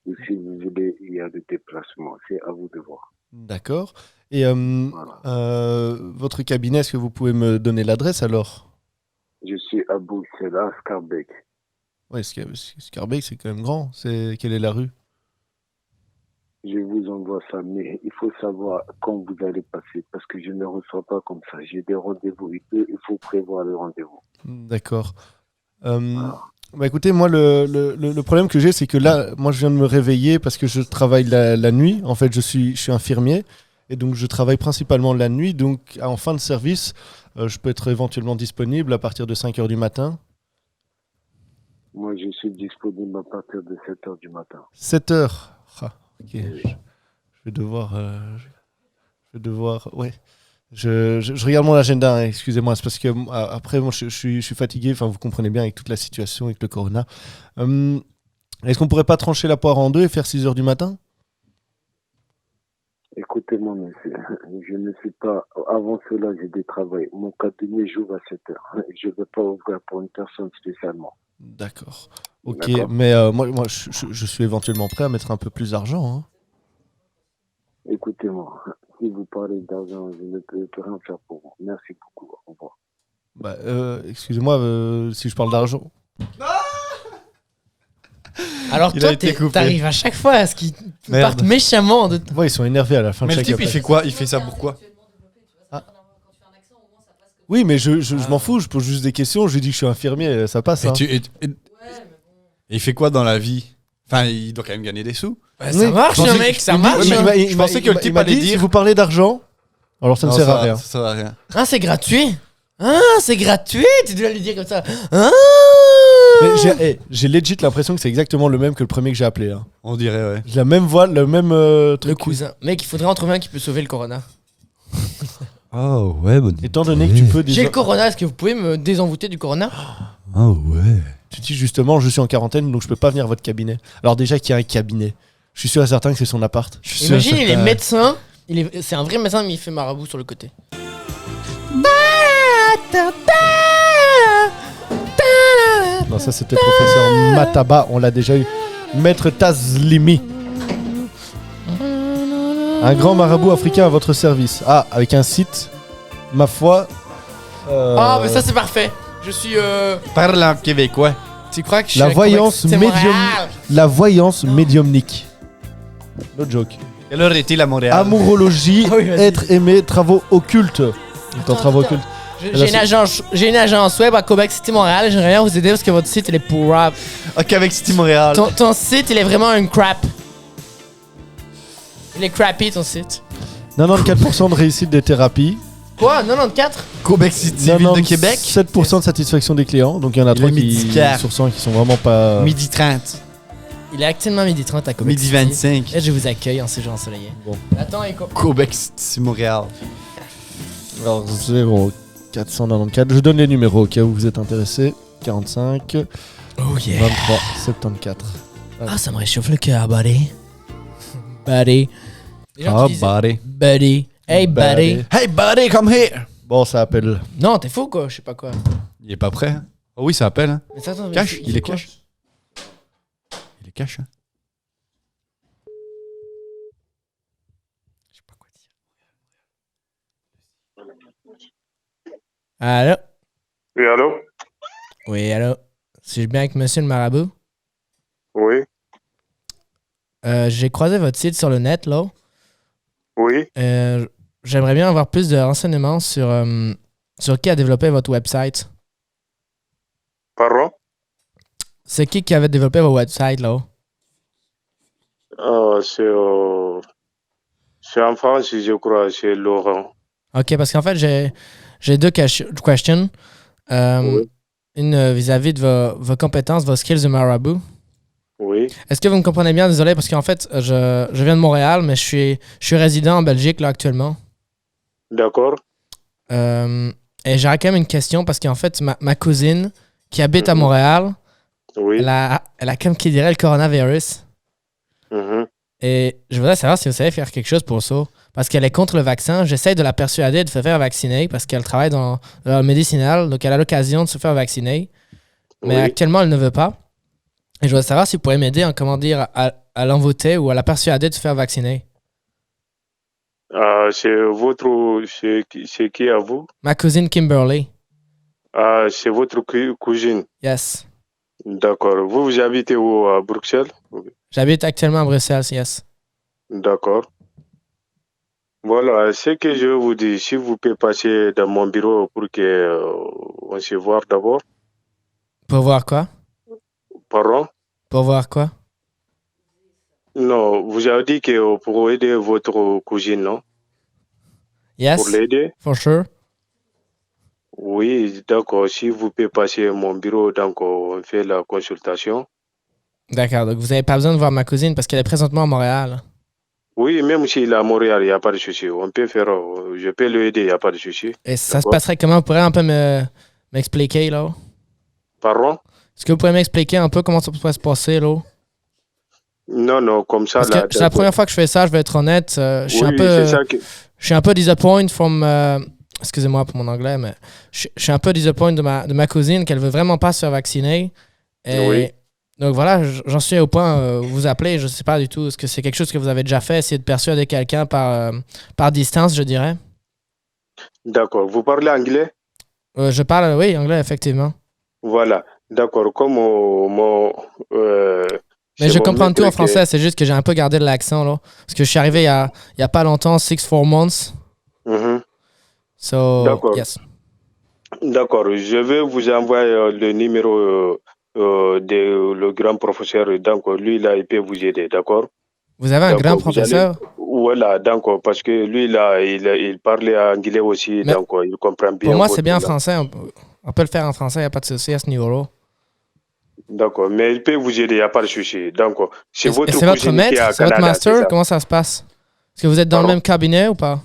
Ou si vous voulez, il y a des déplacements, c'est à vous de voir. D'accord. Et votre cabinet, est-ce que vous pouvez me donner l'adresse alors ? Je suis à Bruxelles, à Scarbeck. Oui, Scarbeck, c'est quand même grand. Quelle est la rue ? Je vous envoie ça, mais il faut savoir quand vous allez passer, parce que je ne reçois pas comme ça. J'ai des rendez-vous, il faut prévoir les rendez-vous. D'accord. Écoutez, moi, le problème que j'ai, c'est que là, moi, je viens de me réveiller parce que je travaille la nuit. En fait, je suis infirmier. Et donc, je travaille principalement la nuit. Donc, en fin de service, je peux être éventuellement disponible à partir de 5h du matin. Moi, je suis disponible à partir de 7h du matin. 7h ok. Je vais devoir... Ouais. Je regarde mon agenda, hein, excusez-moi. C'est parce que après, moi, je suis fatigué. Enfin, vous comprenez bien avec toute la situation, avec le corona. Est-ce qu'on pourrait pas trancher la poire en deux et faire 6h du matin ? Écoutez-moi, monsieur, je ne suis pas... Avant cela, j'ai des travaux. Mon cabinet j'ouvre à 7h. Je ne vais pas ouvrir pour une personne spécialement. D'accord. Ok, mais moi je suis éventuellement prêt à mettre un peu plus d'argent. Hein. Écoutez-moi, si vous parlez d'argent, je ne peux rien faire pour vous. Merci beaucoup. Au revoir. Excusez-moi, si je parle d'argent... Alors toi, t'arrives à chaque fois à ce qu'ils partent méchamment de... Ouais, ils sont énervés à la fin de chaque appel. Mais le type, il fait quoi ? Il fait ça pourquoi ? Oui, mais je m'en fous, je pose juste des questions, je lui dis que je suis infirmier, ça passe. Et il fait quoi dans la vie ? Enfin, il doit quand même gagner des sous. Ça marche, mec, ça marche. Je pensais que le type allait dire... Si vous parlez d'argent, alors ça ne sert à rien. Ça sert à rien. Ah, c'est gratuit. Ah, c'est gratuit. Tu dois lui dire comme ça. Ah. Mais j'ai legit l'impression que c'est exactement le même que le premier que j'ai appelé. Hein. On dirait, ouais. J'ai la même voix, le même truc. Le cousin. Mec, il faudrait en trouver un qui peut sauver le corona. Oh, ouais, bonne idée. Étant donné que tu peux... J'ai le corona, est-ce que vous pouvez me désenvoûter du corona ? Oh, ouais. Tu dis justement, je suis en quarantaine, donc je peux pas venir à votre cabinet. Alors déjà qu'il y a un cabinet. Je suis sûr et certain que c'est son appart. Imagine, il est médecin. C'est un vrai médecin, mais il fait marabout sur le côté. Non, ça c'était professeur Mataba, on l'a déjà eu. Maître Tazlimi. Un grand marabout africain à votre service. Ah, avec un site, ma foi. Ah, mais ça c'est parfait. Je suis. Parle en québécois. Tu crois que je suis La un voyance Québec, c'est médium. Montréal. La voyance médiumnique. No joke. Quelle heure est-il à Montréal? Amourologie, Ah oui, vas-y. être aimé, travaux occultes. Ton travaux occultes. J'ai une agence web à Québec City Montréal. J'aimerais bien vous aider parce que votre site il est pour rap. Ok, avec City Montréal. Ton site il est vraiment un crap. Il est crappy ton site. 94% de réussite des thérapies. Quoi 94? Québec City, ville de Québec. 7% de satisfaction des clients. Donc il y en a Il 3 est midi qui, quart. sur 100 qui sont vraiment pas. Midi 30. Il est actuellement midi 30 à Québec Midi City. 25. Et je vous accueille en séjour ensoleillé. Bon. Attends, Echo. Québec City, Montréal. Alors 0,494. Je donne les numéros au cas où vous êtes intéressé. 45, Oh yeah. 23, 74. Ah, ça me réchauffe le cœur, buddy. Buddy. Les gens Ah, qui disent buddy. buddy. Hey, buddy. Hey buddy, come here. Bon, ça appelle. Non, t'es fou, quoi. Je sais pas quoi. Il est pas prêt. Hein? Oh oui, ça appelle. Hein? Mais attends, mais Cash, c'est- il est quoi? cash. Il est cash. Hein? Je sais pas quoi dire. Allô? Oui, allô? Oui, allô? Si je bien avec monsieur le marabout? Oui, J'ai croisé votre site sur le net, là. oui. J'aimerais bien avoir plus de renseignements sur qui a développé votre website. Pardon? C'est qui avait développé votre website, là? C'est en France, je crois, c'est Laurent. OK, parce qu'en fait, j'ai deux questions. Oui. Une vis-à-vis de vos compétences, vos skills de marabout. Oui, Est-ce que vous me comprenez bien? Désolé, parce qu'en fait, je viens de Montréal, mais je suis résident en Belgique, là, actuellement. d'accord. Et j'aurais quand même une question, parce qu'en fait, ma cousine, qui habite à Montréal, Oui. elle a comme qui dirait le coronavirus. Mhm. Et je voudrais savoir si vous savez faire quelque chose pour ça. Parce qu'elle est contre le vaccin. J'essaie de la persuader de se faire vacciner parce qu'elle travaille dans le médicinal. Donc, elle a l'occasion de se faire vacciner. Mais Oui. actuellement, elle ne veut pas. Et je voudrais savoir si vous pourriez m'aider à l'envoûter ou à la persuader de se faire vacciner. C'est qui à vous? Ma cousine Kimberly. Ah, c'est votre cousine. Yes. D'accord. Vous habitez où? À Bruxelles? J'habite actuellement à Bruxelles, yes. D'accord. Voilà, ce que je vous dis, si vous pouvez passer dans mon bureau pour que on se voit d'abord. Pour voir quoi? Pardon? Pour voir quoi? Non, vous avez dit que pour aider votre cousine, non? Yes, Pour l'aider? for sure. Oui, d'accord. Si vous pouvez passer à mon bureau, donc on fait la consultation. D'accord, donc vous n'avez pas besoin de voir ma cousine parce qu'elle est présentement à Montréal. Oui, même s'il est à Montréal, il n'y a pas de souci. On peut faire, je peux l'aider, il n'y a pas de souci. Et ça se D'accord. passerait comment? Vous pourriez un peu m'expliquer, là? Pardon? Est-ce que vous pourriez m'expliquer un peu comment ça pourrait se passer, là? Non, comme ça, Parce là. que c'est la première fois que je fais ça, je vais être honnête. Je suis Oui, un peu... c'est ça que... Je suis un peu disappointed from... excusez-moi pour mon anglais, mais je suis un peu disappointed de ma cousine qu'elle veut vraiment pas se faire vacciner. Et Oui. donc voilà, j'en suis au point vous appeler. Je sais pas du tout. Est-ce que c'est quelque chose que vous avez déjà fait? Essayer de persuader quelqu'un par distance, je dirais. D'accord. Vous parlez anglais? Je parle, oui, anglais, effectivement. Voilà. D'accord. Comme Mais je comprends tout en français. C'est juste que j'ai un peu gardé de l'accent, là. Parce que je suis arrivé il y a pas longtemps, 4 months. So, D'accord. yes. D'accord. Je vais vous envoyer le numéro de le grand professeur. Donc, lui, là, il peut vous aider. D'accord? Vous avez un D'accord, grand vous professeur? Voilà, d'accord. Parce que lui, là, il parlait anglais aussi. Mais donc, il comprend bien. Pour moi, votre c'est bien en langue. français. On peut le faire en français, il n'y a pas de souci à ce niveau-là. D'accord. Mais il peut vous aider, il n'y a pas de souci. Donc, c'est Et votre c'est votre cousine qui est à maître? C'est votre Canada, master? c'est ça? Comment ça se passe? Est-ce que vous êtes dans le Pardon? même cabinet ou pas?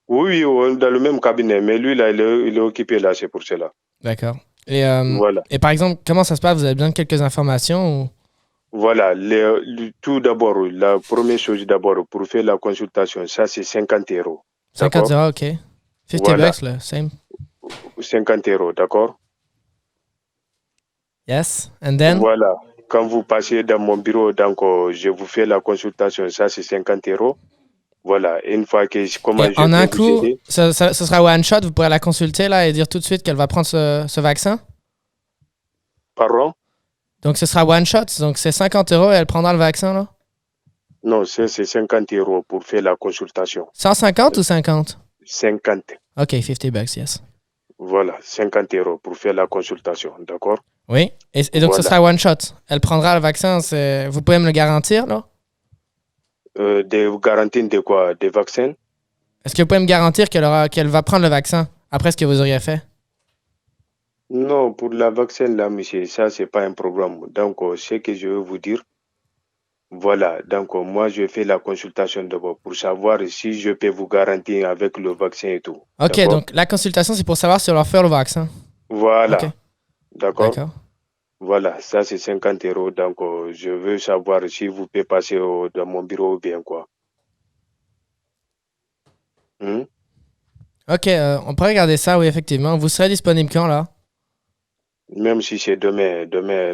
Oui, on est dans le même cabinet. Mais lui, là, il est occupé, là, c'est pour cela. D'accord. Et, Voilà. et par exemple, comment ça se passe? Vous avez besoin de quelques informations ou... Voilà, tout d'abord, la première chose d'abord, pour faire la consultation, ça c'est 50 €. 50 D'accord? €, ok. 50 Voilà. bucks, là, same. 50 €, d'accord? Yes. And then? Voilà. Quand vous passez dans mon bureau, donc je vous fais la consultation, ça c'est 50 €. Voilà, une fois que en un coup, ce sera one shot, vous pourrez la consulter là et dire tout de suite qu'elle va prendre ce vaccin? Pardon? Donc ce sera one shot, donc c'est 50 € et elle prendra le vaccin là? Non, c'est 50 € pour faire la consultation. 150 ou 50? 50. Ok, $50, yes. Voilà, 50 € pour faire la consultation, d'accord? Oui, et donc ce sera one shot. Elle prendra le vaccin, vous pouvez me le garantir là? Des garanties de quoi? Des vaccins? Est-ce que vous pouvez me garantir qu'elle va prendre le vaccin après ce que vous auriez fait? Non, pour la vaccin là, monsieur, ça c'est pas un problème. Donc, ce que je veux vous dire, voilà, donc moi je fais la consultation d'abord pour savoir si je peux vous garantir avec le vaccin et tout. Ok, d'accord? donc la consultation c'est pour savoir si on leur fait le vaccin. Voilà, Ok. d'accord? D'accord. Voilà, ça c'est 50 €. Donc, je veux savoir si vous pouvez passer dans mon bureau ou bien quoi. Ok, on pourrait regarder ça, oui, effectivement. Vous serez disponible quand, là? Même si c'est demain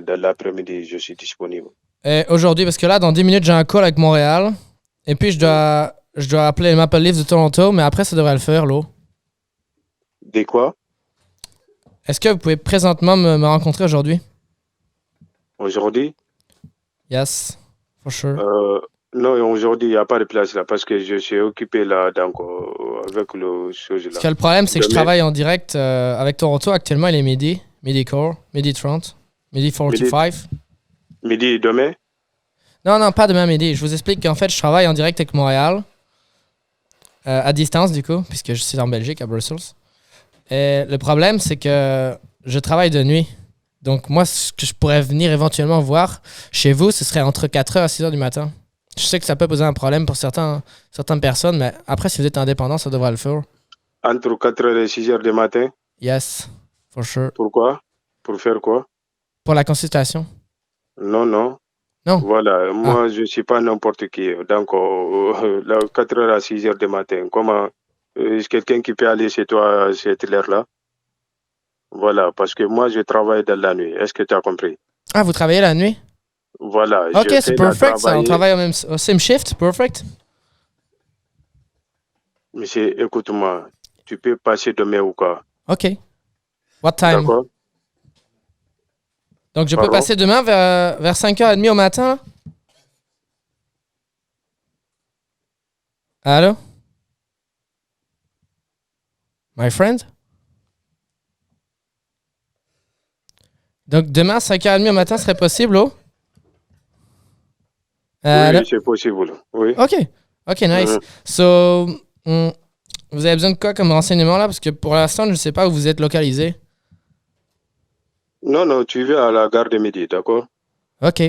dans l'après-midi, je suis disponible. Aujourd'hui, parce que là, dans 10 minutes, j'ai un call avec Montréal. Et puis, je dois appeler le Maple Leafs de Toronto, mais après, ça devrait le faire, là. De quoi? Est-ce que vous pouvez présentement me rencontrer aujourd'hui? Aujourd'hui? Yes, for sure. Non, aujourd'hui, il n'y a pas de place là parce que je suis occupé là, donc avec le chose là. Parce que le problème, c'est que je travaille en direct avec Toronto. Actuellement, il est midi 30, midi 45. Midi demain? Non, pas demain midi. Je vous explique qu'en fait, je travaille en direct avec Montréal. À distance, du coup, puisque je suis en Belgique, à Brussels. Et le problème, c'est que je travaille de nuit. Donc, moi, ce que je pourrais venir éventuellement voir chez vous, ce serait entre 4h à 6h du matin. Je sais que ça peut poser un problème pour certaines personnes, mais après, si vous êtes indépendant, ça devrait le faire. Entre 4h et 6h du matin? Yes, for sure. Pourquoi? Pour faire quoi? Pour la consultation. Non. Voilà, moi, je ne suis pas n'importe qui. Donc, 4h à 6h du matin, comment est-ce quelqu'un qui peut aller chez toi à cette heure-là? Voilà, parce que moi, je travaille dans la nuit. Est-ce que tu as compris? Ah, vous travaillez la nuit? Voilà. Ok, c'est perfect, ça. On travaille au same shift, perfect. Monsieur, écoute-moi. Tu peux passer demain ou quoi? Ok. What time? D'accord. Donc, je peux passer demain vers 5h30 au matin, là? Allô? My friend? Donc, demain, 5h30 au matin serait possible, oh? Oui, c'est possible. Oui. Ok, nice. So, vous avez besoin de quoi comme renseignement, là? Parce que pour l'instant, je ne sais pas où vous êtes localisé. Non, tu viens à la gare de midi, d'accord? Ok.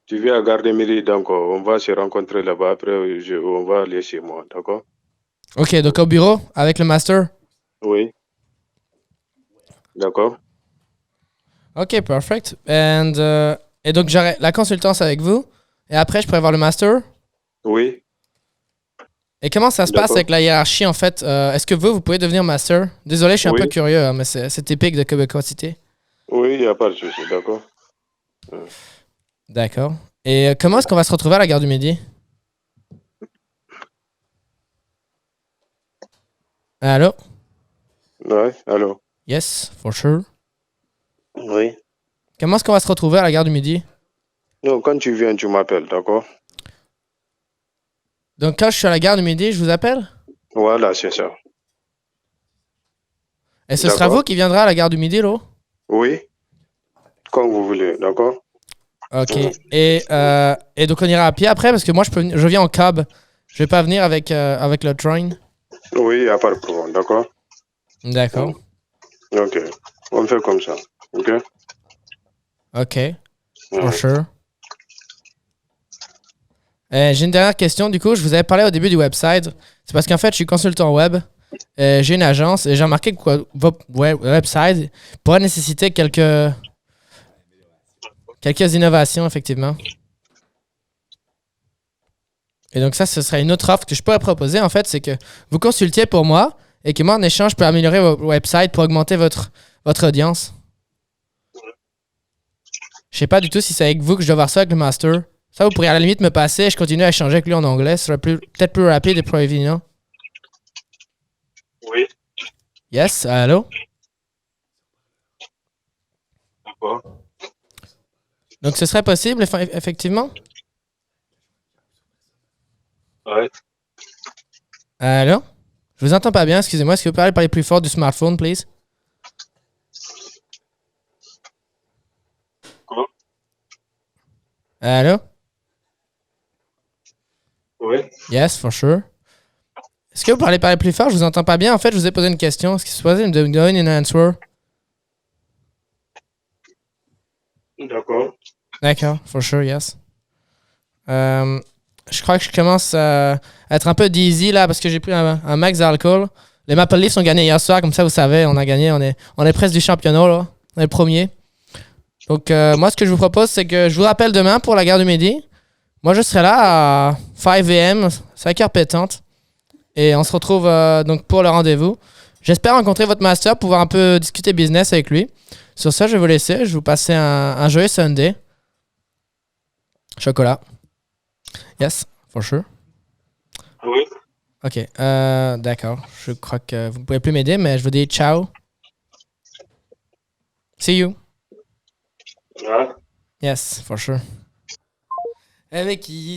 Tu viens à la gare de midi, donc on va se rencontrer là-bas. Après, on va aller chez moi, d'accord? Ok, donc au bureau, avec le master? Oui. D'accord. Ok, perfect. Et donc, j'aurai la consultance avec vous. Et après, je pourrais voir le master? Oui. Et comment ça se passe avec la hiérarchie, en fait? Est-ce que vous pouvez devenir master? Désolé, je suis un peu curieux, hein, mais c'est typique de québécoisité. Oui, il n'y a pas de souci, d'accord. D'accord. Et comment est-ce qu'on va se retrouver à la gare du Midi? Allô? Oui, allô? Yes, for sure. Oui. Comment est-ce qu'on va se retrouver à la gare du Midi? Non, quand tu viens, tu m'appelles, d'accord? Donc, quand je suis à la gare du Midi, je vous appelle? Voilà, c'est ça. Et ce sera vous qui viendra à la gare du Midi, là? Oui. Quand vous voulez, d'accord? Ok. Et donc, on ira à pied après, parce que moi, je viens en cab. Je vais pas venir avec le train. Oui, il n'y a pas de problème, d'accord? D'accord. Ok. On fait comme ça, ok? Ok. For sure. J'ai une dernière question, du coup. Je vous avais parlé au début du website. C'est parce qu'en fait, je suis consultant web. J'ai une agence et j'ai remarqué que votre website pourrait nécessiter quelques innovations, effectivement. Et donc ça, ce serait une autre offre que je pourrais proposer, en fait, c'est que vous consultiez pour moi et que moi, en échange, je peux améliorer votre website pour augmenter votre audience. Je sais pas du tout si c'est avec vous que je dois voir ça avec le master. Ça, vous pourriez à la limite me passer, je continue à échanger avec lui en anglais. Ce serait peut-être plus rapide et plus évident. Oui. Yes, allô? D'accord. Donc, ce serait possible, effectivement? Ouais. Allô? Je vous entends pas bien, excusez-moi. Est-ce que vous pouvez parler plus fort du smartphone, please? Quoi? Allô? Oui. Yes, for sure. Est-ce que vous parlez plus fort? Je vous entends pas bien. En fait, je vous ai posé une question. Est-ce que c'est possible de me donner une answer? D'accord. D'accord, for sure, yes. Je crois que je commence à être un peu dizzy là parce que j'ai pris un max d'alcool. Les Maple Leafs ont gagné hier soir, comme ça vous savez, on a gagné, on est presque du championnat là. On est le premier. Donc moi ce que je vous propose c'est que je vous rappelle demain pour la gare du Midi. Moi je serai là à 5 AM, 5h pétante. Et on se retrouve donc pour le rendez-vous. J'espère rencontrer votre master, pouvoir un peu discuter business avec lui. Sur ça, je vais vous laisser. Je vais vous passer un joyeux Sunday. Chocolat. Yes, for sure. Oui. Ok, d'accord. Je crois que vous ne pouvez plus m'aider, mais je vous dis ciao. See you. Ouais. Yes, for sure. Eh mec, Il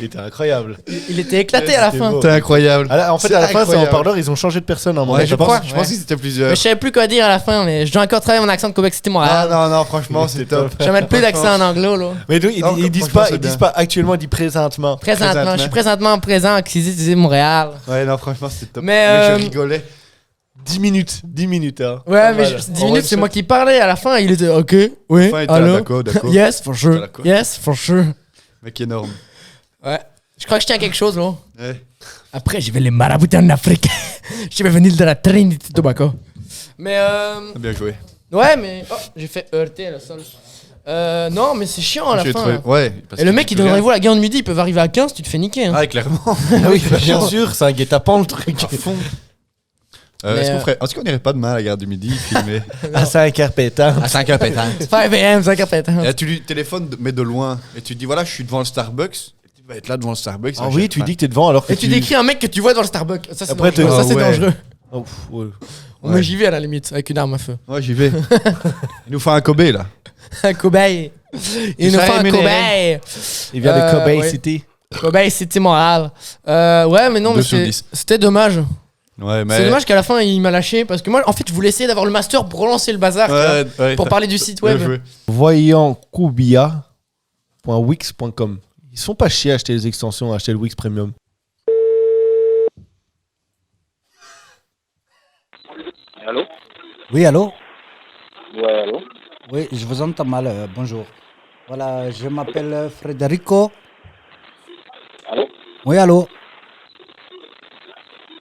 était incroyable. il était éclaté à la fin. C'était incroyable. En fait, à la fin, c'est en parleur, ils ont changé de personne. En Ouais, je crois. pense que c'était plusieurs. Mais je savais plus quoi dire à la fin, mais je dois encore travailler mon accent de Québec City, Montréal. Non, franchement, c'est top. Je vais mettre plus d'accent en anglo, là. Mais donc, Non, ils disent franchement, pas, c'est ils disent bien. pas actuellement, ils disent présentement. Présentement, je suis présentement présent à City Montréal. Ouais, non, franchement, c'était top. Mais, je rigolais. 10 minutes. Hein. Ouais, Pas mais mal. 10 minutes, c'est moi qui parlais. À la fin, il était OK, oui, Enfin, il était allô. d'accord. Yes, for sure. D'accord. Yes, for sure. Mec énorme. Ouais. Je crois que je tiens à quelque chose, là. Ouais. Après, je vais les marabouter en Afrique. Je vais venir de la Trinité et Tobago. Mais Bien joué. ouais, mais oh, j'ai fait heurter le sol. Non, mais c'est chiant à la J'ai fin. trouvé- Là. Ouais. parce Et le que mec, tu il te donne souviens. rendez-vous à la gare de midi, ils peuvent arriver à 15, tu te fais niquer. Hein. Ah, clairement. Oui, bien sûr, c'est un guet-apens le truc. À fond. Mais, Est-ce qu'on irait pas demain à la gare du Midi filmer À 5h pétant. à 5h pétante 5 AM, 5 pétant. Et là, tu lui téléphones, mais de loin. Et tu dis voilà, je suis devant le Starbucks. Et tu vas être là devant le Starbucks. Ah oui, tu dis que t'es devant alors que Et tu décris un mec que tu vois dans le Starbucks. Ça, c'est Après, dangereux. t'es- Ça, c'est ouais. dangereux. Oh, pff, ouais. Mais j'y vais à la limite, avec une arme à feu. Ouais, j'y vais. Il nous fait un Kobe là. Un cobaye. Il nous serais fait un rémunéré. cobaye. Il vient de Kobe ouais. City. Cobaye City Montréal. Ouais, mais non, 2 mais sur 10. c'était dommage. Ouais, mais. C'est dommage qu'à la fin il m'a lâché parce que moi en fait je voulais essayer d'avoir le master pour relancer le bazar tu vois, Ouais, pour parler du site Bien web. joué. Voyantkoubia.wix.com. Ils sont pas chiés à acheter les extensions, à acheter le Wix Premium. Allô? Oui, allô? Ouais, allô? Oui, je vous entends mal. Bonjour. Voilà, je m'appelle Federico. Allô? Oui, allô?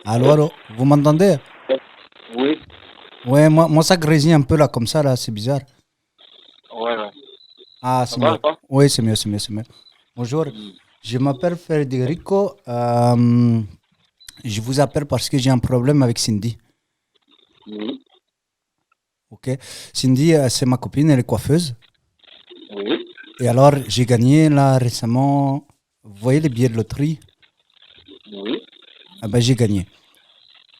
Allô? Vous m'entendez? Oui. Ouais, moi ça grésille un peu là, comme ça, là, c'est bizarre. Ouais. Ah, Ça c'est va, mieux. pas? Oui, c'est mieux. Bonjour, je m'appelle Federico. Je vous appelle parce que j'ai un problème avec Cindy. Oui. Ok. Cindy, c'est ma copine, elle est coiffeuse. Oui. Et alors, j'ai gagné là récemment. Vous voyez les billets de loterie? Oui. Ah ben, j'ai gagné.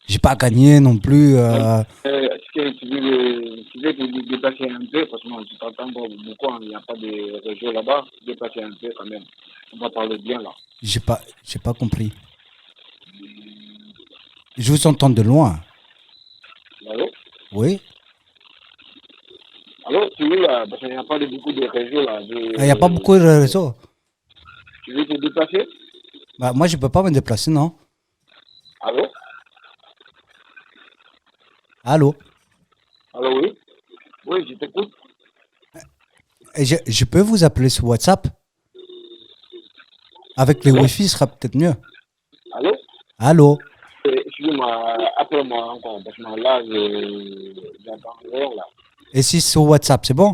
J'ai pas gagné non plus. Est-ce que tu veux te déplacer un peu? Parce que moi, je t'entends pas beaucoup, il n'y a pas de réseau là-bas. Déplacer un peu quand même. On va parler bien là. J'ai pas compris. Je vous entends de loin. Allô? Oui. Allô, tu veux là? Parce qu'il n'y a pas beaucoup de réseaux là. Il n'y a pas beaucoup de réseaux. Tu veux te déplacer? Bah, moi, je peux pas me déplacer, non? Allô? Allô? Allô, oui? Oui, je t'écoute. Et je peux vous appeler sur WhatsApp? Avec les Wi-Fi, ce sera peut-être mieux. Allô? Allô? Excusez-moi, appelle-moi encore, parce que là, j'entends rien là. Et si sur WhatsApp, c'est bon?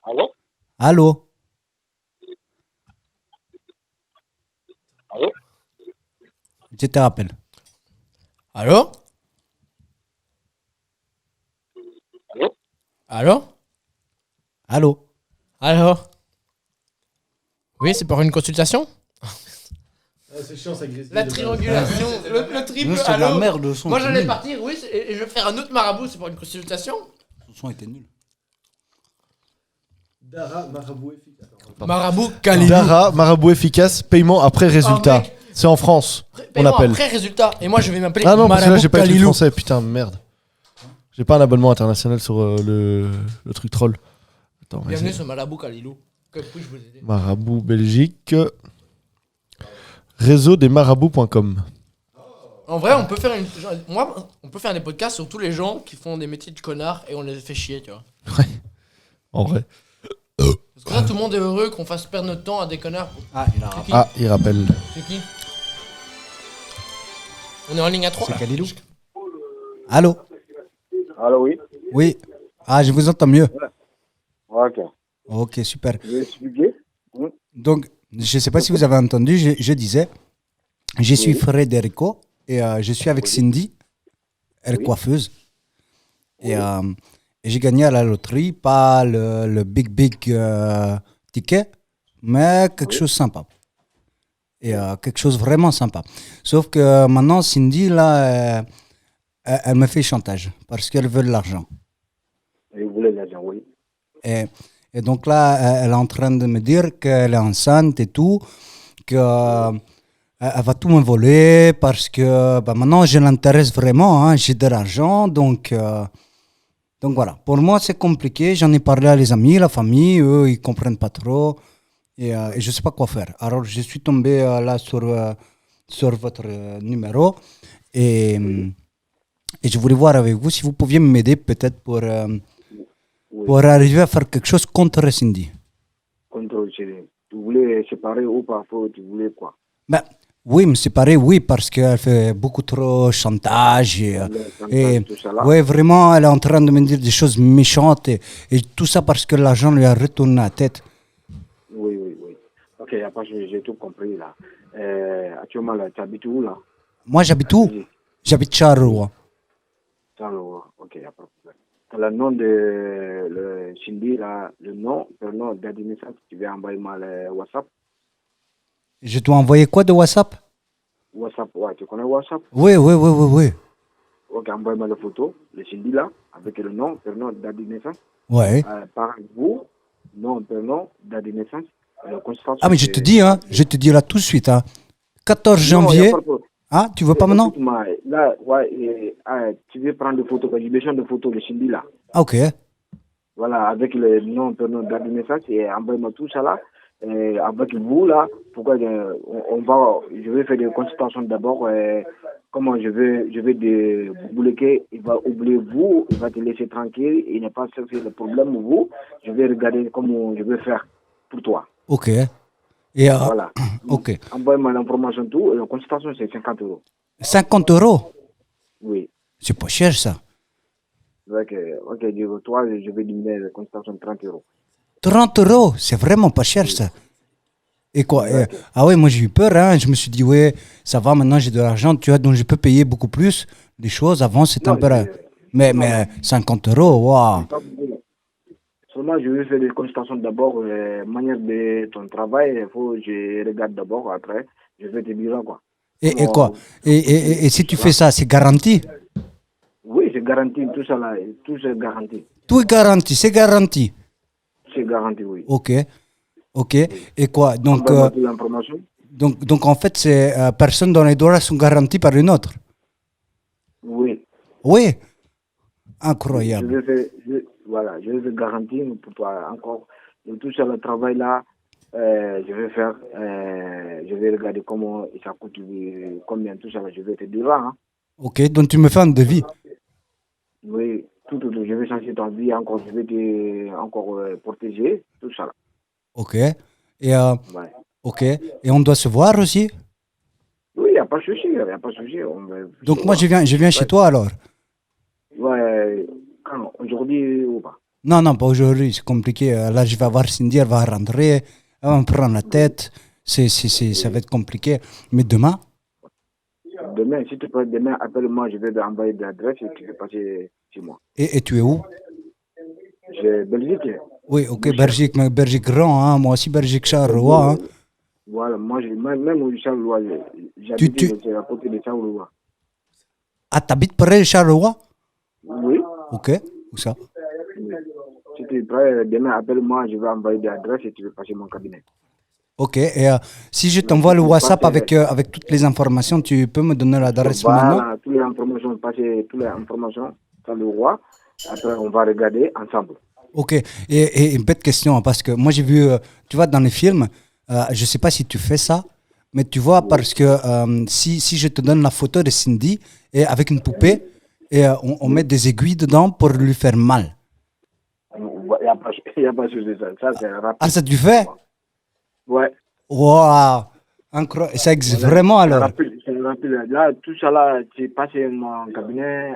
Allô? Allô? Allô? Je te rappelle. Allô? Allô? Allô? Allô? Alors? Oui, c'est pour une consultation? C'est chiant, ça grésille. La triangulation, le triple, Nous, c'est de la allô? merde, le son. Moi était j'allais nul. partir, oui, et je vais faire un autre marabout, c'est pour une consultation? Le son était nul. Dara, marabout efficace. Marabout Kalilou. Dara, marabout efficace, paiement après résultat. mec. C'est en France. On Paiement appelle. après résultat. Et moi je vais m'appeler Ah non, parce que là, Marabout j'ai pas le truc Kalilou. français. Putain, merde. J'ai pas un abonnement international sur le truc troll. Attends, vas-y. Bienvenue sur Marabout Kalilou. Que puis-je vous aider? Marabout Belgique. Réseau des marabouts.com. En vrai, on peut faire on peut faire des podcasts sur tous les gens qui font des métiers de connards et on les fait chier, tu vois. En vrai. Parce que là, tout le monde est heureux qu'on fasse perdre notre temps à des connards. Ah, il a C'est qui? Ah, il rappelle. C'est qui? On est en ligne à 3. C'est Kalilou. Allô? Allô, oui. Oui. Ah, je vous entends mieux. Ok. Ok, super. Je vais expliquer. Donc, je ne sais pas si vous avez entendu, je disais, je suis Federico et je suis avec Cindy, elle est coiffeuse. Et j'ai gagné à la loterie, pas le big ticket, mais quelque chose de sympa. Et quelque chose vraiment sympa. Sauf que maintenant, Cindy, là, elle me fait chantage parce qu'elle veut de l'argent. Et vous voulez l'argent, oui. Et donc là, elle est en train de me dire qu'elle est enceinte et tout, qu'elle va tout me voler parce que maintenant, je l'intéresse vraiment, hein, j'ai de l'argent, donc voilà. Pour moi, c'est compliqué, j'en ai parlé à les amis, la famille, eux, ils comprennent pas trop et je sais pas quoi faire. Alors, je suis tombé là sur votre numéro et je voulais voir avec vous si vous pouviez m'aider peut-être pour arriver à faire quelque chose contre Cindy. Contre Cindy. Tu voulais séparer ou parfois tu voulais quoi? Ben, oui, me séparer, oui, parce qu'elle fait beaucoup trop chantage. Et ouais, vraiment, elle est en train de me dire des choses méchantes. Et tout ça parce que l'argent lui a retourné la tête. Oui. Ok, après, j'ai tout compris là. Actuellement, là, tu habites où là? Moi, j'habite où? J'habite Charleroi. Charleroi, ok, il n'y a pas de problème. Le nom de Cindy, là, le nom d'administration, tu veux envoyer moi le WhatsApp? Je dois envoyer quoi de WhatsApp? WhatsApp, ouais, tu connais WhatsApp? Oui. Ok, envoie-moi la photo, le Cindy là, avec le nom, prénom, date de naissance. Ouais. Par vous, nom, prénom, date de naissance. Ah, mais je te dis là tout de suite, hein. 14 janvier. Ah, tu veux pas maintenant? Là, ouais, tu veux prendre des photos, j'ai besoin de photos de Cindy là. Ah, ok. Voilà, avec le nom, prénom, date de naissance, et envoie-moi tout ça là. Avec vous là, pourquoi je vais faire des consultations d'abord. Comment je vais vous bloquer, il va oublier vous, il va te laisser tranquille, il n'est pas chercher le problème vous. Je vais regarder comment je vais faire pour toi. Ok. Et voilà. Ok. Envoie-moi l'information tout, et la consultation c'est 50 €. 50 €? Oui. C'est pas cher ça. Ok, toi, je vais diminuer la consultation 30 €. 30 €, c'est vraiment pas cher ça. Et quoi? Ah ouais, moi j'ai eu peur, hein. Je me suis dit, ouais, ça va, maintenant j'ai de l'argent, tu vois, donc je peux payer beaucoup plus les choses. Avant c'était un peu. Mais 50 €, waouh. Seulement, je vais faire des consultations d'abord, manière de ton travail, il faut que je regarde d'abord, après, je vais te dire quoi. Et quoi? Et si tu fais ça, c'est garanti? Oui, c'est garanti, tout ça là, tout c'est garanti. Tout est garanti, c'est garanti? C'est garanti, oui. Ok. Et quoi? Donc en fait, c'est personne dans les droits sont garantis par une autre? Oui. Oui? Incroyable. Je vais garantir pour toi encore. Donc, tout ça, le travail là, je vais faire, je vais regarder comment ça coûte, combien tout ça, je vais te dire là. Hein. Ok, donc tu me fais un devis? Oui, tout, je vais changer ta vie encore, je vais te encore protéger, tout ça. Ok. Et ok. Et on doit se voir aussi? Oui, il n'y a pas de souci, Donc moi je viens chez toi alors? Ouais, quand, aujourd'hui ou pas? Non, pas aujourd'hui, c'est compliqué. Là je vais voir Cindy, elle va rentrer, elle va me prendre la tête, ça va être compliqué. Mais demain? Demain, si tu peux, demain, appelle-moi, je vais t'envoyer l'adresse et tu peux passer chez moi. Et tu es où? Je Belgique. Oui, ok, Belgique, mais Belgique grand, hein. Moi aussi Belgique Charleroi. Hein. Voilà, moi, même au Charleroi, j'habite à côté de Charleroi. Ah, t'habites près de Charleroi? Oui. Ok, où ça? Si tu es prêt, demain, appelle-moi, je vais envoyer des adresses et tu veux passer mon cabinet. Ok, et si je t'envoie le WhatsApp avec toutes les informations, tu peux me donner l'adresse maintenant? Voilà, toutes les informations, passer toutes les informations dans le roi. Après, on va regarder ensemble. Ok, et une bête question, parce que moi j'ai vu, tu vois, dans les films, je ne sais pas si tu fais ça, mais tu vois, parce que si je te donne la photo de Cindy, et avec une poupée, et on met des aiguilles dedans pour lui faire mal. Il n'y a pas de souci, ça c'est rapide. Ah, ça tu fais? Ouais. Waouh, incroyable, ça existe vraiment alors? C'est rapide. Là, tout ça là, tu passes mon cabinet,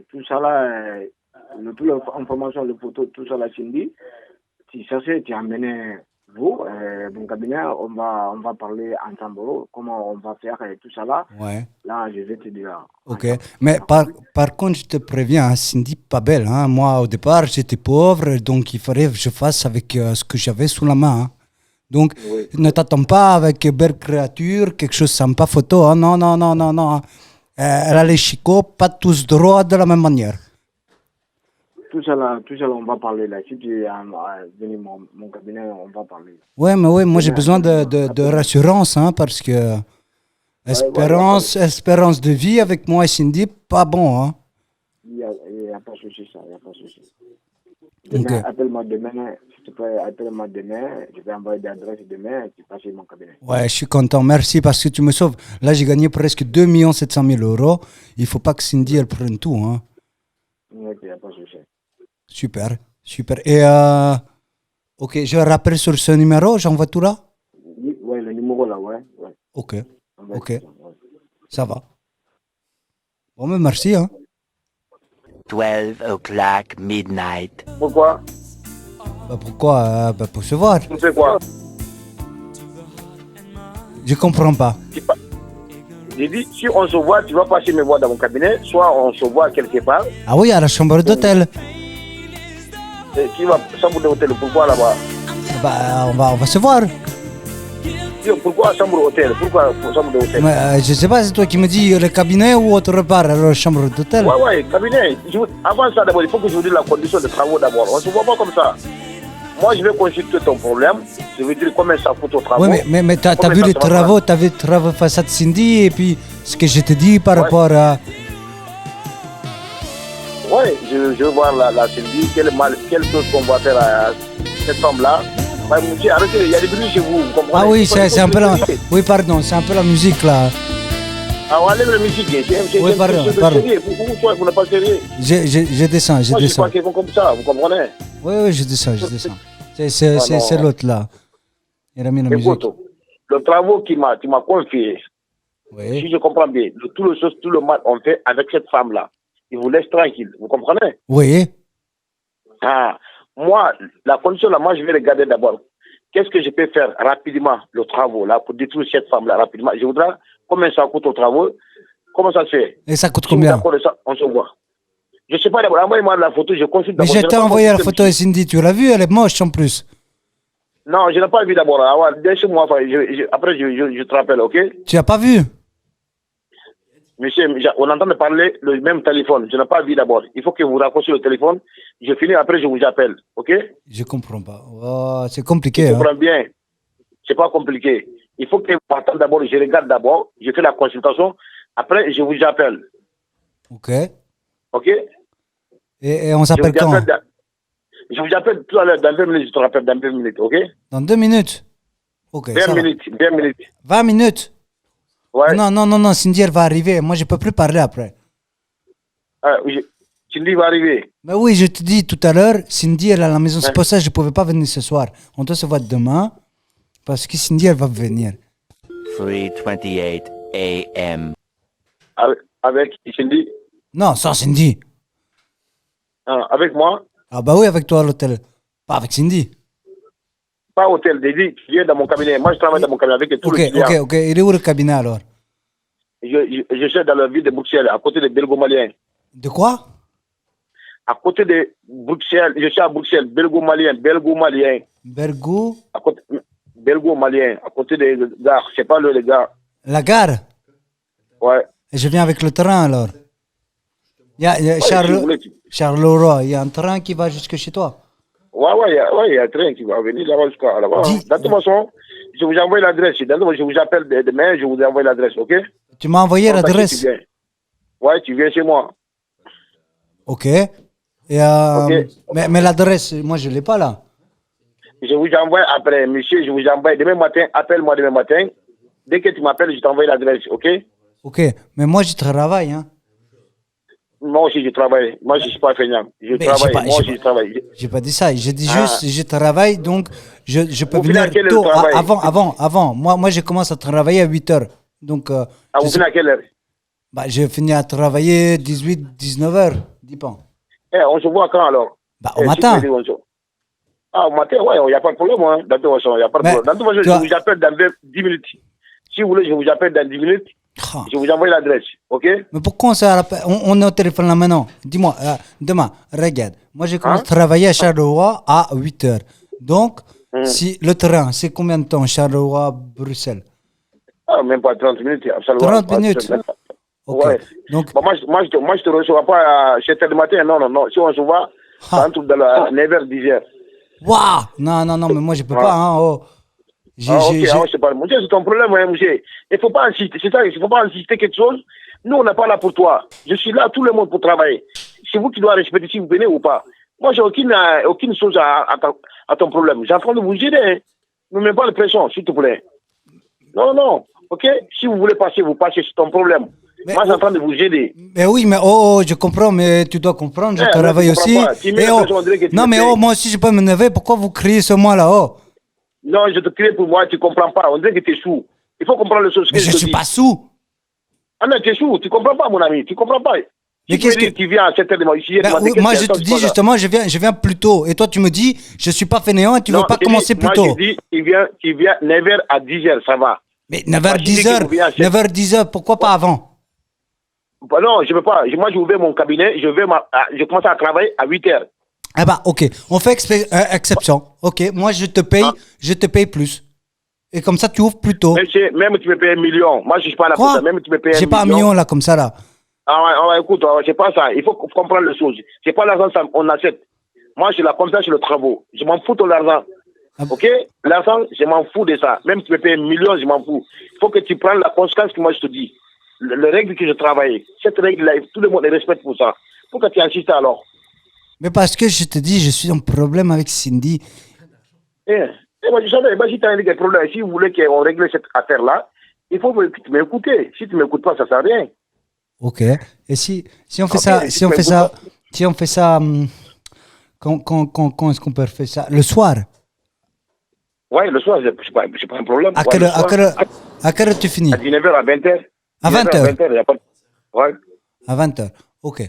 tout ça là, toute l'information, les photos, tout ça là, Cindy, tu cherches, tu amènes vous, mon cabinet, on va parler ensemble, comment on va faire et tout ça là. Ouais. Là, je vais te dire. Ok, mais par contre, je te préviens, hein, Cindy, pas belle. Hein. Moi, au départ, j'étais pauvre, donc il fallait que je fasse avec ce que j'avais sous la main. Hein. Donc, oui. Ne t'attends pas avec belle créature, quelque chose sympa, photo. Hein. Non, non, non, non, non. Elle a les chicots, pas tous droits de la même manière. Tout ça là, on va parler là. Si tu es venu mon cabinet, on va parler. Ouais, mais oui, moi j'ai besoin de rassurance, hein, parce que espérance de vie avec moi et Cindy, pas bon, hein. Il n'y a pas de souci, ça, il n'y a pas de souci. Demain, appelle-moi demain, s'il te plaît, appelle-moi demain, je vais envoyer des adresses demain, tu passes mon cabinet. Ouais, je suis content, merci parce que tu me sauves. Là, j'ai gagné presque 2 700 000 €. Il ne faut pas que Cindy, elle prenne tout, hein. Ok, il n'y a pas de souci. Super, super. Et ok, je rappelle sur ce numéro, j'envoie tout là? Oui, le numéro là, ouais. Ok, ok, ça va. Bon, mais merci, hein. 12 o'clock midnight. Pourquoi? Pourquoi? Pour se voir. Tu sais quoi? Je comprends pas. J'ai dit, si on se voit, tu vas passer me voir dans mon cabinet, soit on se voit quelque part. Ah oui, à la chambre d'hôtel. Et qui va chambre d'hôtel? Pourquoi là-bas? Bah, on va se voir. Pourquoi chambre d'hôtel? Pourquoi chambre d'hôtel? Je sais pas, c'est toi qui me dis le cabinet ou autre part, alors chambre d'hôtel. Ouais, cabinet. Avant ça, d'abord, il faut que je vous dise la condition de travaux d'abord. On ne se voit pas comme ça. Moi, je vais consulter ton problème. Je vais dire combien ça coûte aux travaux. Oui, mais t'as vu les travaux, t'as vu les travaux façade Cindy et puis ce que je te dis par rapport à... Oui, je veux voir la Cindy, quelle chose qu'on va faire à cette femme-là. Bah, monsieur, arrêtez, il y a des bruits chez vous, vous comprenez? Ah oui, c'est un peu la... Oui, pardon, c'est un peu la musique là. Ah, on enlève la musique, oui, pardon. Vous n'êtes pas sérieux? Je descends, Moi, je suis pas quelqu'un comme ça, vous comprenez? Oui, je descends. C'est l'autre là. Il a mis la musique. Écoute, le travail tu m'as confié, oui. Si je comprends bien, tout le mal on fait avec cette femme-là. Il vous laisse tranquille, vous comprenez? Oui. Ah, moi, la condition là, moi je vais regarder d'abord. Qu'est-ce que je peux faire rapidement, le travail là, pour détruire cette femme-là rapidement? Je voudrais combien ça coûte au travail? Comment ça se fait? Et ça coûte combien? On se voit. Je ne sais pas d'abord, envoyez-moi la photo, je consulte d'abord. Mais je t'ai envoyé la photo à Cindy, tu l'as vue? Elle est moche en plus. Non, je n'ai pas vu d'abord. Laisse-moi, après je te rappelle, ok? Tu n'as pas vu? Monsieur, on entend parler le même téléphone. Je n'ai pas vu d'abord. Il faut que vous raccrochez le téléphone. Je finis, après je vous appelle, ok? Je ne comprends pas. Oh, c'est compliqué. Je comprends bien. Ce n'est pas compliqué. Il faut que vous attendez d'abord, je regarde d'abord, je fais la consultation, après je vous appelle. Ok. Ok? Et on s'appelle quand? Je vous appelle tout à l'heure, dans 2 minutes, je te rappelle, dans 2 minutes, ok? Dans 2 minutes? Ok. 20 minutes, 20 minutes. 20 minutes? Ouais. Non, Cindy, elle va arriver. Moi, je ne peux plus parler après. Cindy va arriver. Mais oui, je te dis tout à l'heure, Cindy, elle est à la maison. C'est pour ça que je ne pouvais pas venir ce soir. On doit se voir demain, parce que Cindy, elle va venir. 3:28 a.m. Avec Cindy? Non, sans Cindy. Avec moi? Ah bah oui, avec toi à l'hôtel. Pas avec Cindy. Pas hôtel, Dédi, tu es dans mon cabinet. Moi, je travaille dans mon cabinet avec tous les clients. Ok. Il est où le cabinet alors? Je suis dans la ville de Bruxelles, à côté des Belgo-Maliens. De quoi? à côté de Bruxelles. Je suis à Bruxelles, belgo-malien. Bergou Belgo-malien, à côté des gares. C'est pas le gare. La gare? Ouais. Et je viens avec le train alors. Il y a Charleroi, il y a un train qui va jusque chez toi. Ouais, il y a un train qui va venir là-bas jusqu'à là-bas. Dans toute façon, je vous envoie l'adresse. Je vous appelle demain, je vous envoie l'adresse, ok? Tu m'as envoyé l'adresse? Ouais, tu viens chez moi. Ok. Et okay. Mais l'adresse, moi je ne l'ai pas là. Je vous envoie après, monsieur, je vous envoie demain matin, appelle-moi demain matin. Dès que tu m'appelles, je t'envoie l'adresse, ok? Ok, mais moi je travaille, hein. Moi aussi je travaille, moi je ne suis pas feignant. Je travaille. J'ai pas dit ça, j'ai dit juste je travaille, donc je peux venir tôt, avant. Moi je commence à travailler à 8h. Donc, vous venez à quelle heure? Bah, j'ai fini à travailler 18-19h, dépend. On se voit quand alors? Au matin. Au matin, ouais, il n'y a pas de problème, hein. Dans toute façon, il n'y a pas de problème. Dans toute façon, je vous appelle dans 10 minutes. Si vous voulez, je vous appelle dans 10 minutes. Je vous envoie l'adresse, ok? Mais pourquoi on est au téléphone là maintenant? Dis-moi, demain, regarde. Moi, j'ai commencé à travailler à Charleroi à 8h. Donc, si le train, c'est combien de temps, Charleroi-Bruxelles? Même pas 30 minutes, absolument. 30 minutes? Ok. Ouais. Donc, moi, je te reçois pas à 7h du matin, non. Si on se voit, entre dans la 9h, 10h. Waouh! Non, mais moi, je peux pas, hein, oh. C'est pas monsieur, c'est ton problème, hein, monsieur. Il faut pas insister, c'est ça, il faut pas insister quelque chose. Nous, on n'est pas là pour toi. Je suis là, tout le monde pour travailler. C'est vous qui doit respecter si vous venez ou pas. Moi, j'ai aucune chose à ton problème. J'ai en train de vous aider. Hein. Ne mets pas de pression, s'il te plaît. Non, ok? Si vous voulez passer, vous passez, c'est ton problème. Moi, je suis en train de vous aider. Mais oui, mais je comprends, mais tu dois comprendre, je travaille aussi. Moi aussi, je peux m'énerver. Pourquoi vous criez ce moi-là, Non, je te crie pour moi, tu comprends pas. On dirait que tu es sous. Il faut comprendre les choses. Mais je ne suis pas sous. Ah non, tu es sous. Tu comprends pas, mon ami. Tu comprends pas. Mais qu'est-ce que tu viens à 7h de ici? Moi, je te dis justement, je viens plus tôt. Et toi, tu me dis, je suis pas fainéant et tu veux pas commencer plus tôt. Moi, je dis, tu viens 9h à 10h, ça va. Mais 9h, 10h, 10h, pourquoi pas avant? Non, je ne veux pas. Moi, j'ai ouvert mon cabinet. Je commence à travailler à 8h. Ah bah ok, on fait exception. Ok, moi je te paye plus. Et comme ça tu ouvres plus tôt. Même tu me payes 1 million. Moi je suis pas là pour ça. Même tu me payes 1 million. J'ai pas 1 million là comme ça là. Écoute, c'est pas ça. Il faut comprendre les choses. C'est pas l'argent on achète. Moi je la comme ça, c'est le travail. Je m'en fous de l'argent. Ok? L'argent, je m'en fous de ça. Même tu me payes 1 million, je m'en fous. Il faut que tu prennes la conséquence que moi je te dis. Les règles que je travaille. Cette règle-là, tout le monde les respecte pour ça. Pourquoi tu insistes alors? Mais parce que je te dis, je suis en problème avec Cindy. Moi, je savais, si tu as des problèmes, si vous voulez qu'on règle cette affaire-là, il faut que tu m'écoutes. Si tu ne m'écoutes pas, ça ne sert à rien. Ok. Et si on fait ça, si on fait ça, quand est-ce qu'on peut faire ça? Le soir? Ouais, le soir, c'est pas un problème. À quelle heure tu finis? À 19h, à 20h. À 20h? Ouais. À 20h, ok.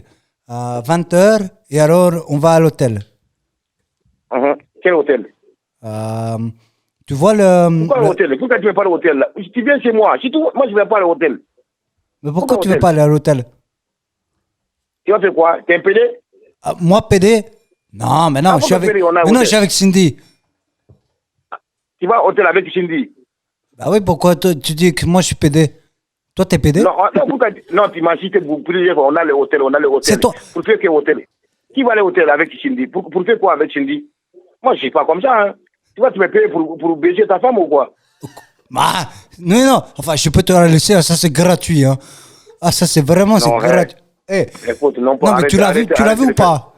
À 20h, et alors on va à l'hôtel. Quel hôtel? Tu vois le... Pourquoi l'hôtel? Pourquoi tu ne veux pas à l'hôtel? Tu viens chez moi. Moi, je ne vais pas à l'hôtel. Mais pourquoi tu ne veux pas aller à l'hôtel? Tu vas faire quoi? Tu es un PD? Moi, PD? Non, mais non, je suis avec Cindy. Tu vas à l'hôtel avec Cindy? Bah oui, pourquoi tu dis que moi je suis PD? Toi, t'es PD? Non, tu m'as cité pour dire on a le hôtel. C'est toi. Pour faire quel hôtel? Qui va aller à l'hôtel avec Cindy? Pour faire quoi avec Cindy? Moi, je ne suis pas comme ça. Hein. Tu vas te me payer pour baiser ta femme ou quoi? Non. Enfin, je peux te la laisser. Ça, c'est gratuit. Hein. Ah, ça, c'est vraiment gratuit. Écoute, non, mais tu l'as vu ou pas?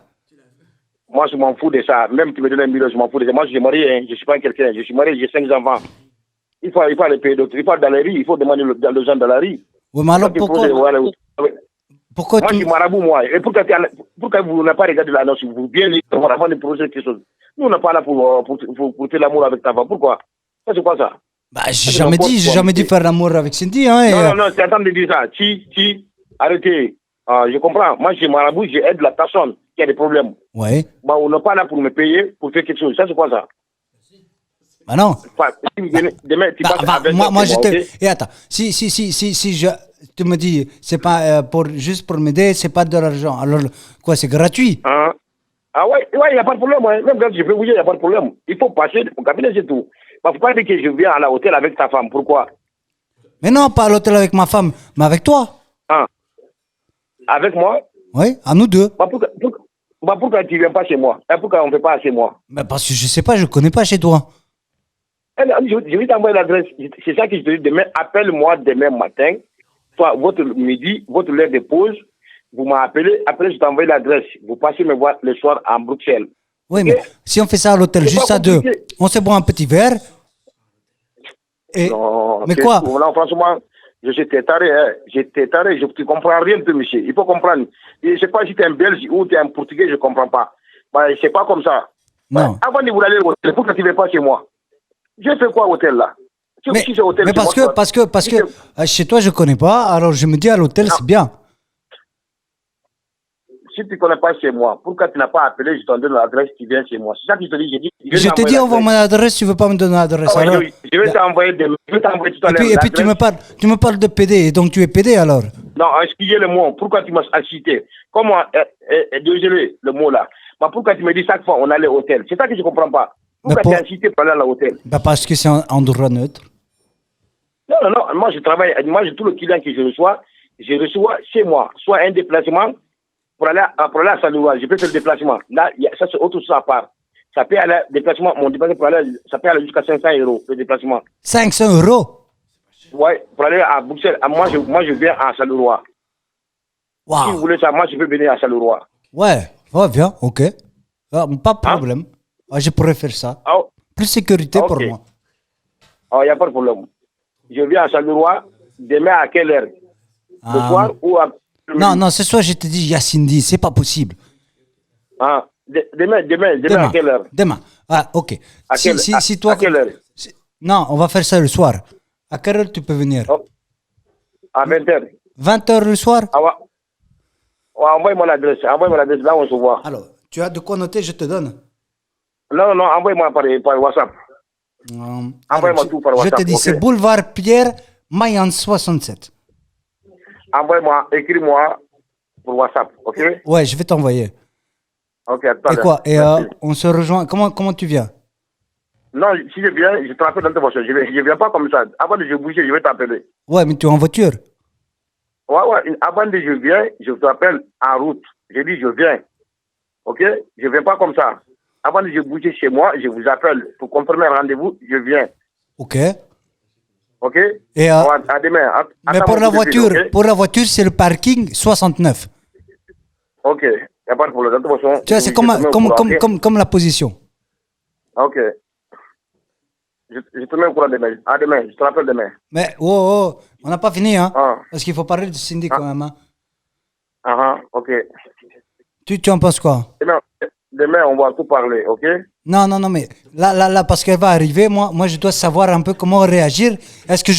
Moi, je m'en fous de ça. Même tu me donnes 1 million, je m'en fous de ça. Moi, je suis marié. Hein. Je ne suis pas quelqu'un. Je suis marié, j'ai 5 enfants. Il faut aller payer d'autres. Il faut aller dans les rues. Il faut demander aux gens dans la rue. Oui, mais alors pourquoi moi, je suis marabout, moi. Et pourquoi vous n'avez pas regardé l'annonce? Vous bien dit avant de proposer quelque chose. Nous, on n'est pas là pour faire l'amour avec ta femme. Pourquoi? Ça, c'est quoi ça? Bah, j'ai jamais dit faire l'amour avec Cindy. Hein, non, c'est en train de dire ça. Arrêtez. Je comprends. Moi, je suis marabout, j'aide la personne qui a des problèmes. Oui. Bah, on n'est pas là pour me payer pour faire quelque chose. Ça, c'est quoi ça? Bah non. Demain, tu passes avec moi je te... Et attends, si Tu me dis, c'est pas juste pour m'aider, c'est pas de l'argent. Alors, quoi, c'est gratuit? Ah ouais, il n'y a pas de problème. Hein. Même quand je peux bouger, il n'y a pas de problème. Il faut passer au cabinet, c'est tout. Il ne faut pas dire que je viens à l'hôtel avec ta femme. Pourquoi? Mais non, pas à l'hôtel avec ma femme, mais avec toi. Avec moi? Oui, à nous deux. Pourquoi tu ne viens pas chez moi? Pourquoi on ne fait pas chez moi? Parce que je sais pas, je connais pas chez toi. Je vais t'envoyer l'adresse. C'est ça que je te dis. Demain, appelle-moi demain matin. Soit votre midi, votre heure de pause. Vous m'appelez. Après, je t'envoie l'adresse. Vous passez me voir le soir à Bruxelles. Oui, mais si on fait ça à l'hôtel, juste à deux, on se boit un petit verre. Et... Non, mais quoi? Non, franchement, je suis taré. Hein. J'étais taré. Je ne comprends rien de monsieur. Il faut comprendre. Je ne sais pas si tu es un Belge ou tu es un Portugais, je ne comprends pas. Mais c'est pas comme ça. Non. Avant de vous aller au hôtel, pourquoi tu ne vas pas chez moi? Je fais quoi au hôtel là? Mais parce que chez toi, je ne connais pas. Alors, je me dis à l'hôtel, c'est bien. Si tu ne connais pas chez moi, pourquoi tu n'as pas appelé? Je t'en donne l'adresse, tu viens chez moi. C'est ça que je te dis. Je t'ai dit, envoie-moi l'adresse, tu ne veux pas me donner l'adresse. Alors... Je vais t'envoyer tout à l'heure. Et puis tu me parles de PD, donc tu es PD alors? Non, excusez le mot. Pourquoi tu m'as cité? Comment, désolé le mot là. Mais pourquoi tu me dis chaque fois on allait au hôtel? C'est ça que je ne comprends pas. Pourquoi tu as incité pour aller à l'hôtel? Parce que c'est en droit neutre. Non. Moi, je travaille. Moi, tout le client que je reçois chez moi. Soit un déplacement pour aller à Saint-Louis. Je peux faire le déplacement. Là, ça, c'est autre chose à part. Ça peut aller, déplacement, mon déplacement pour aller, ça peut aller jusqu'à 500 €, le déplacement. 500 €? Oui, pour aller à Bruxelles. Moi, je viens à Saint-Louis. Wow. Si vous voulez ça, moi, je peux venir à Saint-Louis. Ouais, viens, ok. Pas de problème. Je pourrais faire ça. Plus sécurité pour moi. Il n'y a pas de problème. Je viens à Saint-Louis demain à quelle heure? Ce soir ou à... Non, ce soir, je te dis, Yassindi, c'est pas possible. Demain, à quelle heure? Demain. Ok. Si toi, à quelle heure? Non, on va faire ça le soir. À quelle heure tu peux venir? À 20h. 20h le soir? Envoie-moi l'adresse. Là, on se voit. Alors, tu as de quoi noter, je te donne. Non, envoie-moi par WhatsApp. Envoie-moi tout par WhatsApp. Je te dis, c'est boulevard Pierre, Mayenne 67. Envoie-moi, écris-moi pour WhatsApp, ok? Ouais, je vais t'envoyer. Ok, attends. Et quoi? Et on se rejoint. Comment tu viens? Non, si je viens, je te rappelle dans ta voiture. Je ne viens pas comme ça. Avant de bouger, je vais t'appeler. Ouais, mais tu es en voiture. Ouais. Avant de je viens, je t'appelle en route. Je dis je viens. Ok? Je ne viens pas comme ça. Avant de bouger chez moi, je vous appelle pour confirmer un rendez-vous. Je viens. Ok. Ok? Et à demain. Mais pour la voiture, c'est le parking 69. Ok. Il n'y a pas de problème. Tu vois, c'est comme la position. Ok. Je te mets au courant demain. À demain. Je te rappelle demain. Mais on n'a pas fini, hein? Parce qu'il faut parler de Cindy quand même. Hein? Ok. Tu en penses quoi? Demain, on va tout parler, ok? Non, mais là, parce qu'elle va arriver, moi, je dois savoir un peu comment réagir. Est-ce que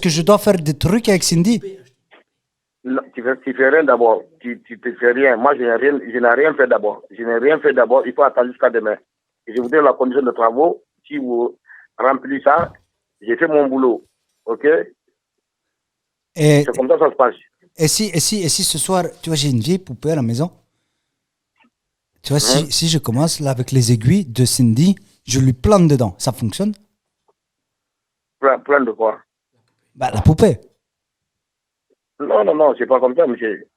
je dois faire des trucs avec Cindy? Non, tu fais rien d'abord. Tu te fais rien. Moi, je n'ai rien fait d'abord. Il faut attendre jusqu'à demain. Je vous donne la condition de travaux. Si vous remplissez ça, j'ai fait mon boulot, ok? C'est comme ça que ça se passe. Et si ce soir, tu vois, j'ai une vieille poupée à la maison. Tu vois, si je commence là avec les aiguilles de Cindy, je lui plante dedans. Ça fonctionne? Plein de quoi? La poupée. Non, c'est pas comme ça, monsieur.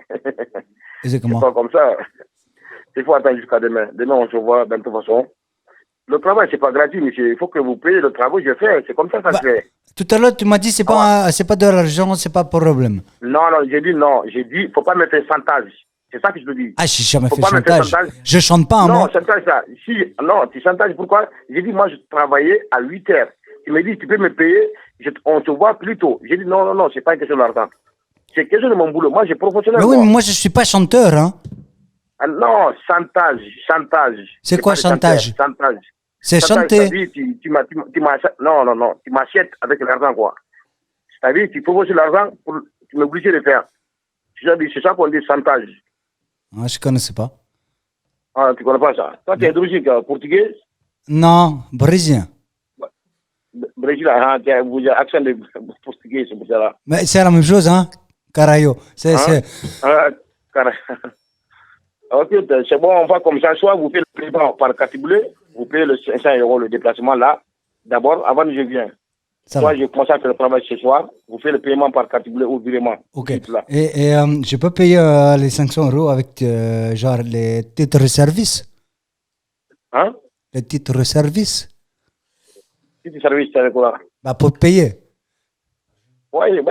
C'est comment? C'est pas comme ça. Il faut attendre jusqu'à demain. Demain, on se voit de toute façon. Le travail, c'est pas gratuit, monsieur. Il faut que vous payiez le travail, je fais. C'est comme ça que ça se fait. Tout à l'heure, tu m'as dit c'est pas de l'argent, c'est pas problème. Non, j'ai dit non. J'ai dit, faut pas me faire chantage. C'est ça que je te dis. J'ai jamais fait chantage. Je chante pas, moi. Non, chantage ça. Non, tu chantages, pourquoi? J'ai dit, moi, je travaillais à 8h. Tu me dis, tu peux me payer, on te voit plus tôt. J'ai dit, non, c'est pas une question d'argent. C'est question de mon boulot. Moi, j'ai professionnel. Mais oui, mais moi, je suis pas chanteur, hein. Non, chantage. C'est quoi chantage? Chantage. C'est chanter. Non, tu m'achètes avec l'argent, quoi. C'est-à-dire, tu proposes l'argent pour tu m'obliges de faire. C'est ça qu'on dit chantage. Je connaissais pas. Tu connais pas ça? Toi, tu es d'origine portugaise? Non, brésilien. Brésil, vous avez accent de portugais, c'est pour ça là. Mais c'est la même chose, hein? Carayo. C'est. Ok, c'est bon, on va comme ça. Soit vous faites le paiement par carte bleue, vous payez le 500 € le déplacement là, d'abord, avant que je vienne. Soit je commence à faire le travail ce soir, vous faites le paiement par carte bleue ou virement. Ok. Et je peux payer les 500 € avec genre les titres de service. Hein? Les titres de service. Titre de service, c'est quoi? Bah, pour payer. Oui.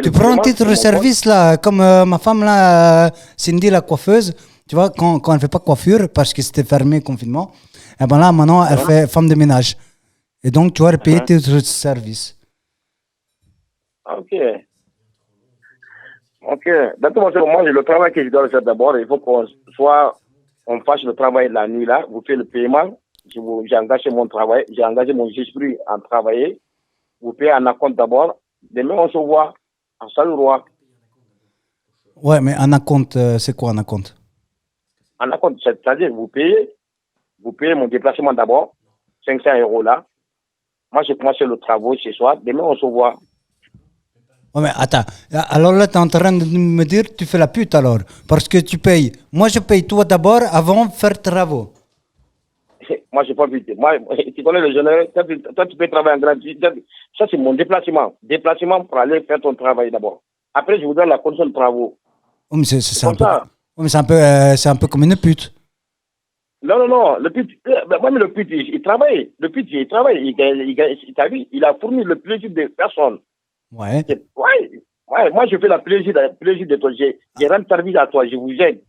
Tu prends un titre de service là, comme ma femme là, Cindy la coiffeuse, tu vois, quand elle ne fait pas coiffure parce que c'était fermé, confinement, et ben là maintenant elle fait femme de ménage. Et donc tu vas payer titre de service. Ok. D'accord, moi, le travail que je dois faire d'abord, il faut qu'on fasse le travail la nuit là, vous faites le paiement, j'ai engagé mon travail, j'ai engagé mon esprit à travailler, vous payez en acompte d'abord. Demain, on se voit en salle roi. Ouais, mais en acompte, c'est quoi en acompte? En acompte, c'est-à-dire vous payez mon déplacement d'abord, 500 € là. Moi, je commence le travail ce soir. Demain, on se voit. Ouais, mais attends. Alors là, tu es en train de me dire que tu fais la pute alors. Parce que tu payes. Moi, je paye toi d'abord avant de faire travaux. Moi, je ne sais pas vite. Moi, tu connais le général. Toi, tu peux travailler en gratuit. Ça, c'est mon déplacement. Déplacement pour aller faire ton travail d'abord. Après, je vous donne la condition de travaux. Oh, mais c'est un peu comme une pute. Non. Le pute, même le pute, il travaille. Le pute, il travaille. Il a fourni le plaisir des personnes. Ouais. Moi, je fais le plaisir de toi. Je rends service à toi. Je vous aide.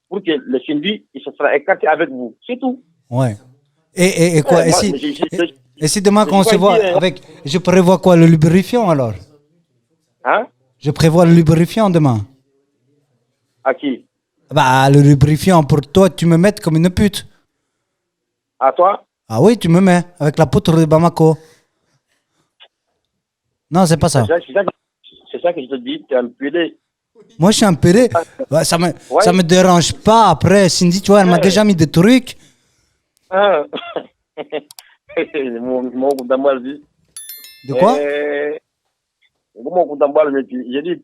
Pour que le syndic, il se sera écarté avec vous. C'est tout. Ouais. Et quoi? Et si demain, quand on se voit avec. Je prévois quoi? Le lubrifiant alors? Hein? Je prévois le lubrifiant demain. À qui? Bah, le lubrifiant pour toi, tu me mets comme une pute. À toi? Ah oui, tu me mets avec la poutre de Bamako. Non, c'est pas ça. C'est ça que je te dis, tu es un pédé. Moi, je suis un pédé. Ça me dérange pas. Après, Cindy, tu vois, elle m'a déjà mis des trucs. Ah. De quoi? J'ai dit,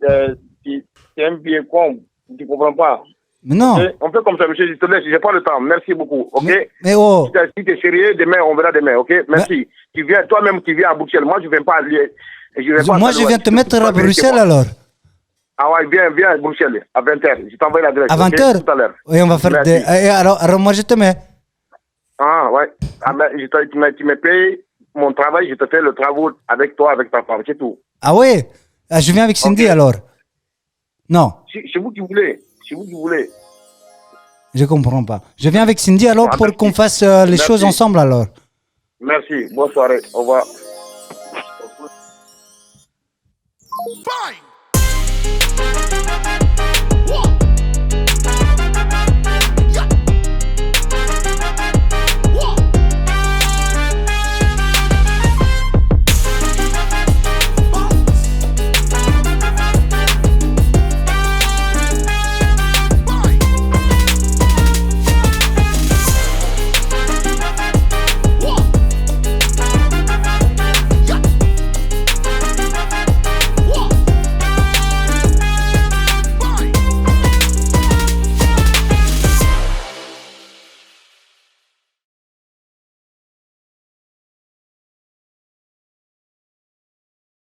tu es un vieux con, tu comprends pas. Mais non. Okay? On fait comme ça, monsieur, je te laisse, j'ai pas le temps. Merci beaucoup, ok? Mais oh. Si tu es sérieux, demain, on verra demain, ok? Merci. Tu viens, toi-même, tu viens à Bruxelles. Moi, je viens pas à Liège. Moi, je viens te mettre à Bruxelles alors. Ah ouais, viens à Bruxelles, à 20h. Je t'envoie l'adresse. À 20h? Okay, tout à l'heure. Oui, on va faire des. Alors, moi, je te mets. Ah ouais. Ah, ben, tu me payes mon travail, je te fais le travail avec toi, avec ta femme, c'est tout. Ah ouais? Je viens avec Cindy alors. Non. C'est vous qui voulez. C'est vous qui voulez. Je comprends pas. Je viens avec Cindy alors pour qu'on fasse les choses ensemble alors. Merci. Bonne soirée. Au revoir. Bang!